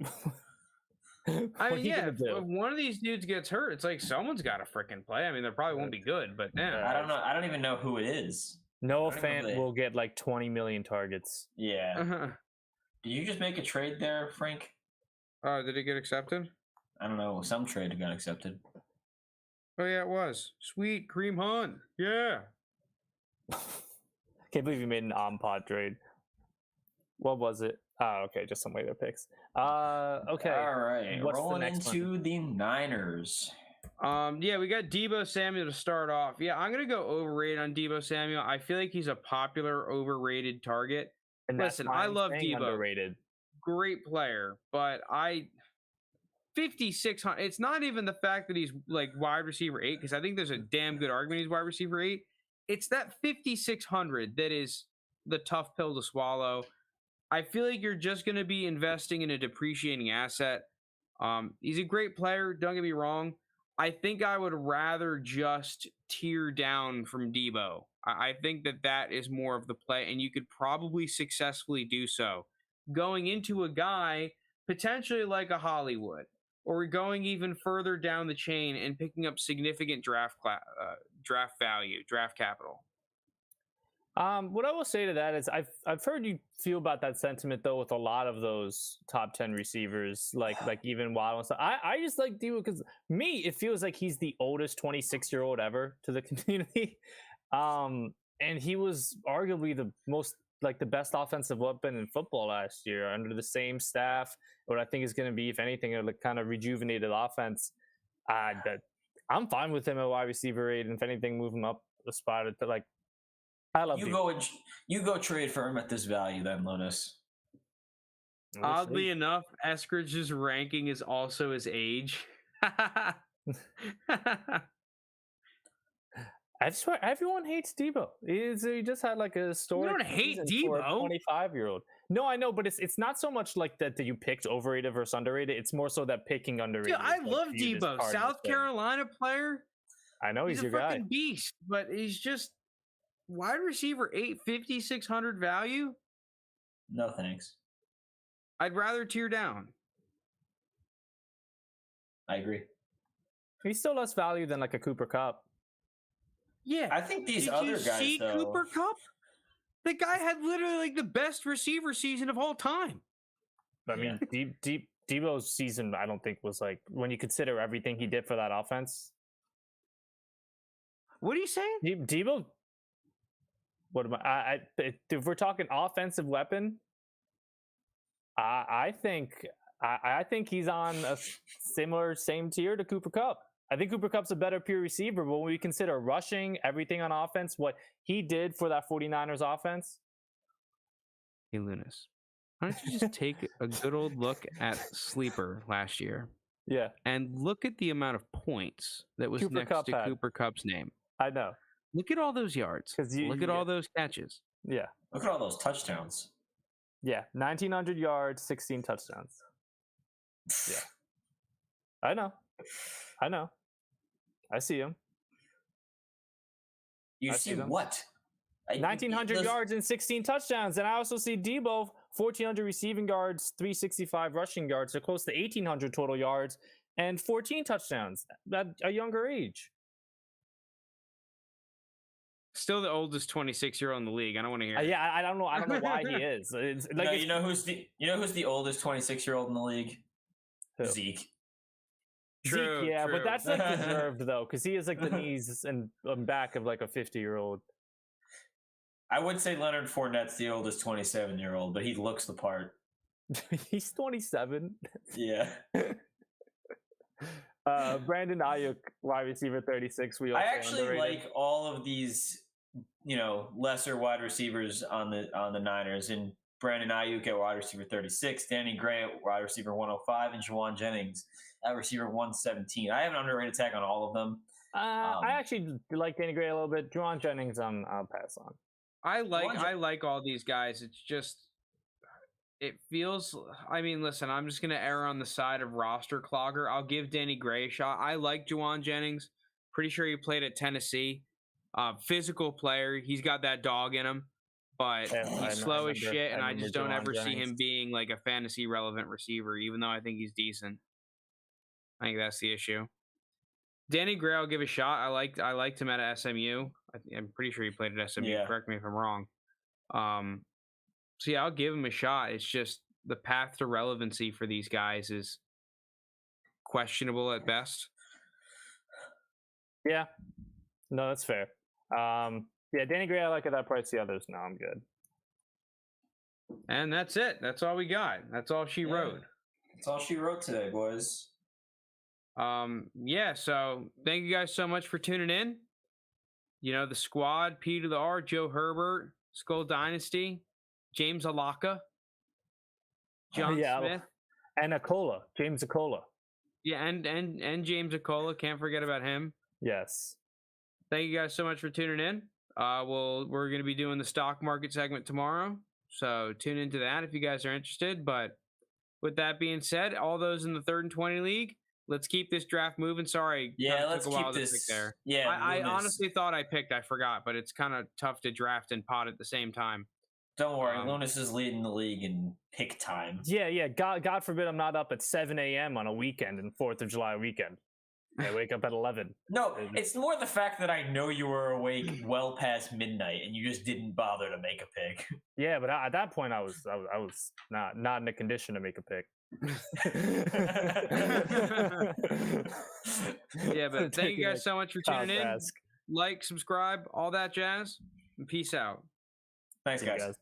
I mean, yeah, if one of these dudes gets hurt, it's like someone's got to freaking play. I mean, they probably won't be good, but damn. I don't know. I don't even know who it is. Noah Fant will get like 20 million targets. Yeah. Uh-huh. Did you just make a trade there, Frank? Did it get accepted? I don't know. Some trade got accepted. Oh, yeah, it was. Sweet. Cream Hunt. Yeah. Can't believe you made an on-pod trade. What was it? Oh, okay. Just some later picks. Okay. All right. What's Rolling the next into the Niners. Yeah, we got Deebo Samuel to start off. Yeah, I'm gonna go overrated on Deebo Samuel. I feel like he's a popular overrated target. And Listen, I love Deebo. Underrated. Great player, but 5,600. It's not even the fact that he's like wide receiver 8, because I think there's a damn good argument he's wide receiver 8. It's that 5,600 that is the tough pill to swallow. I feel like you're just going to be investing in a depreciating asset. He's a great player. Don't get me wrong. I think I would rather just tear down from Deebo. I think that is more of the play, and you could probably successfully do so. Going into a guy potentially like a Hollywood, or going even further down the chain and picking up significant draft value, draft capital. What I will say to that is I've heard you feel about that sentiment though with a lot of those top 10 receivers, like even Waddle and stuff. I just like Deebo because it feels like he's the oldest 26-year-old ever to the community. And he was arguably the best offensive weapon in football last year under the same staff. What I think is going to be, if anything, a kind of rejuvenated offense. I'm fine with him at wide receiver 8, and if anything, move him up the spot. I love you go trade for him at this value then, Lounis. Oddly enough, Eskridge's ranking is also his age. I swear, everyone hates Deebo. He just had like a story. You don't hate Deebo. 25-year-old. No, I know, but it's not so much like that you picked overrated versus underrated. It's more so that picking underrated. Dude, I love Deebo. South Carolina player. I know he's your a guy. Fucking beast, but he's just wide receiver 8, 5,600 value. No thanks. I'd rather tear down. I agree. He's still less value than like a Cooper Kupp. Yeah, I think these Did other you guys see though. Cooper Kupp? The guy had literally like the best receiver season of all time. I mean, Deebo's season, I don't think was like, when you consider everything he did for that offense. What are you saying? Deebo. What am I? If we're talking offensive weapon, I think he's on a same tier to Cooper Kupp. I think Cooper Kupp's a better pure receiver, but when we consider rushing, everything on offense, what he did for that 49ers offense. Hey, Lounis, why don't you just take a good old look at Sleeper last year? Yeah. And look at the amount of points that was Cooper next Kupp to had. Cooper Kupp's name. I know. Look at all those yards. Look at all those catches. Yeah. Look at all those touchdowns. Yeah. 1,900 yards, 16 touchdowns. Yeah. I know. I see him. You see what? 1,900 yards and 16 touchdowns. And I also see Deebo, 1,400 receiving yards, 365 rushing yards. So close to 1,800 total yards and 14 touchdowns at a younger age. Still the oldest 26-year-old in the league. I don't want to hear. Yeah, I don't know. I don't know why he is. It's, like, no, you know who's the oldest 26-year-old in the league? Who? Zeke. True, Zeke, yeah, true. but that's like deserved though, because he has like the knees and back of like a 50-year-old. I would say Leonard Fournette's the oldest 27-year-old, but he looks the part. He's 27. Yeah. Brandon Ayuk, wide receiver 36. I actually like all of these, lesser wide receivers on the Niners, and Brandon Ayuk at wide receiver 36, Danny Gray at wide receiver 105, and Juwan Jennings at receiver 117. I have an underrated tag on all of them. I actually like Danny Gray a little bit. Juwan Jennings, I'll pass on. I like all these guys. It's just it feels. I mean, listen, I'm just gonna err on the side of roster clogger. I'll give Danny Gray a shot. I like Juwan Jennings. Pretty sure he played at Tennessee. Physical player. He's got that dog in him, but he's slow as shit, and I just don't ever see him being like a fantasy relevant receiver, even though I think he's decent. I think that's the issue. Danny Gray, I'll give a shot. I liked him at SMU. I'm pretty sure he played at SMU. Yeah. Correct me if I'm wrong. So yeah, I'll give him a shot. It's just the path to relevancy for these guys is questionable at best. Yeah, no, that's fair. Yeah, Danny Gray, I like at that price. The others, no, I'm good. And that's it. That's all we got. That's all she wrote. That's all she wrote today, boys. Yeah, so thank you guys so much for tuning in. You know, the squad, P to the R, Joe Herbert, Skull Dynasty, James Allocca, John Smith. And James Acola. Yeah, and James Acola. Can't forget about him. Yes. Thank you guys so much for tuning in. We're going to be doing the stock market segment tomorrow, so tune into that if you guys are interested. But with that being said, all those in the 3rd and 20 league, let's keep this draft moving. Sorry, let's keep this. There. Yeah, I honestly thought I picked. I forgot, but it's kind of tough to draft and pod at the same time. Don't worry, Lounis is leading the league in pick time. Yeah. God forbid I'm not up at 7 a.m. on a weekend and 4th of July weekend. I wake up at 11. No, it's more the fact that I know you were awake well past midnight and you just didn't bother to make a pick. Yeah, but at that point I was not in a condition to make a pick. Yeah, but thank you guys so much for tuning in. Like, subscribe, all that jazz, and peace out. Thanks, guys.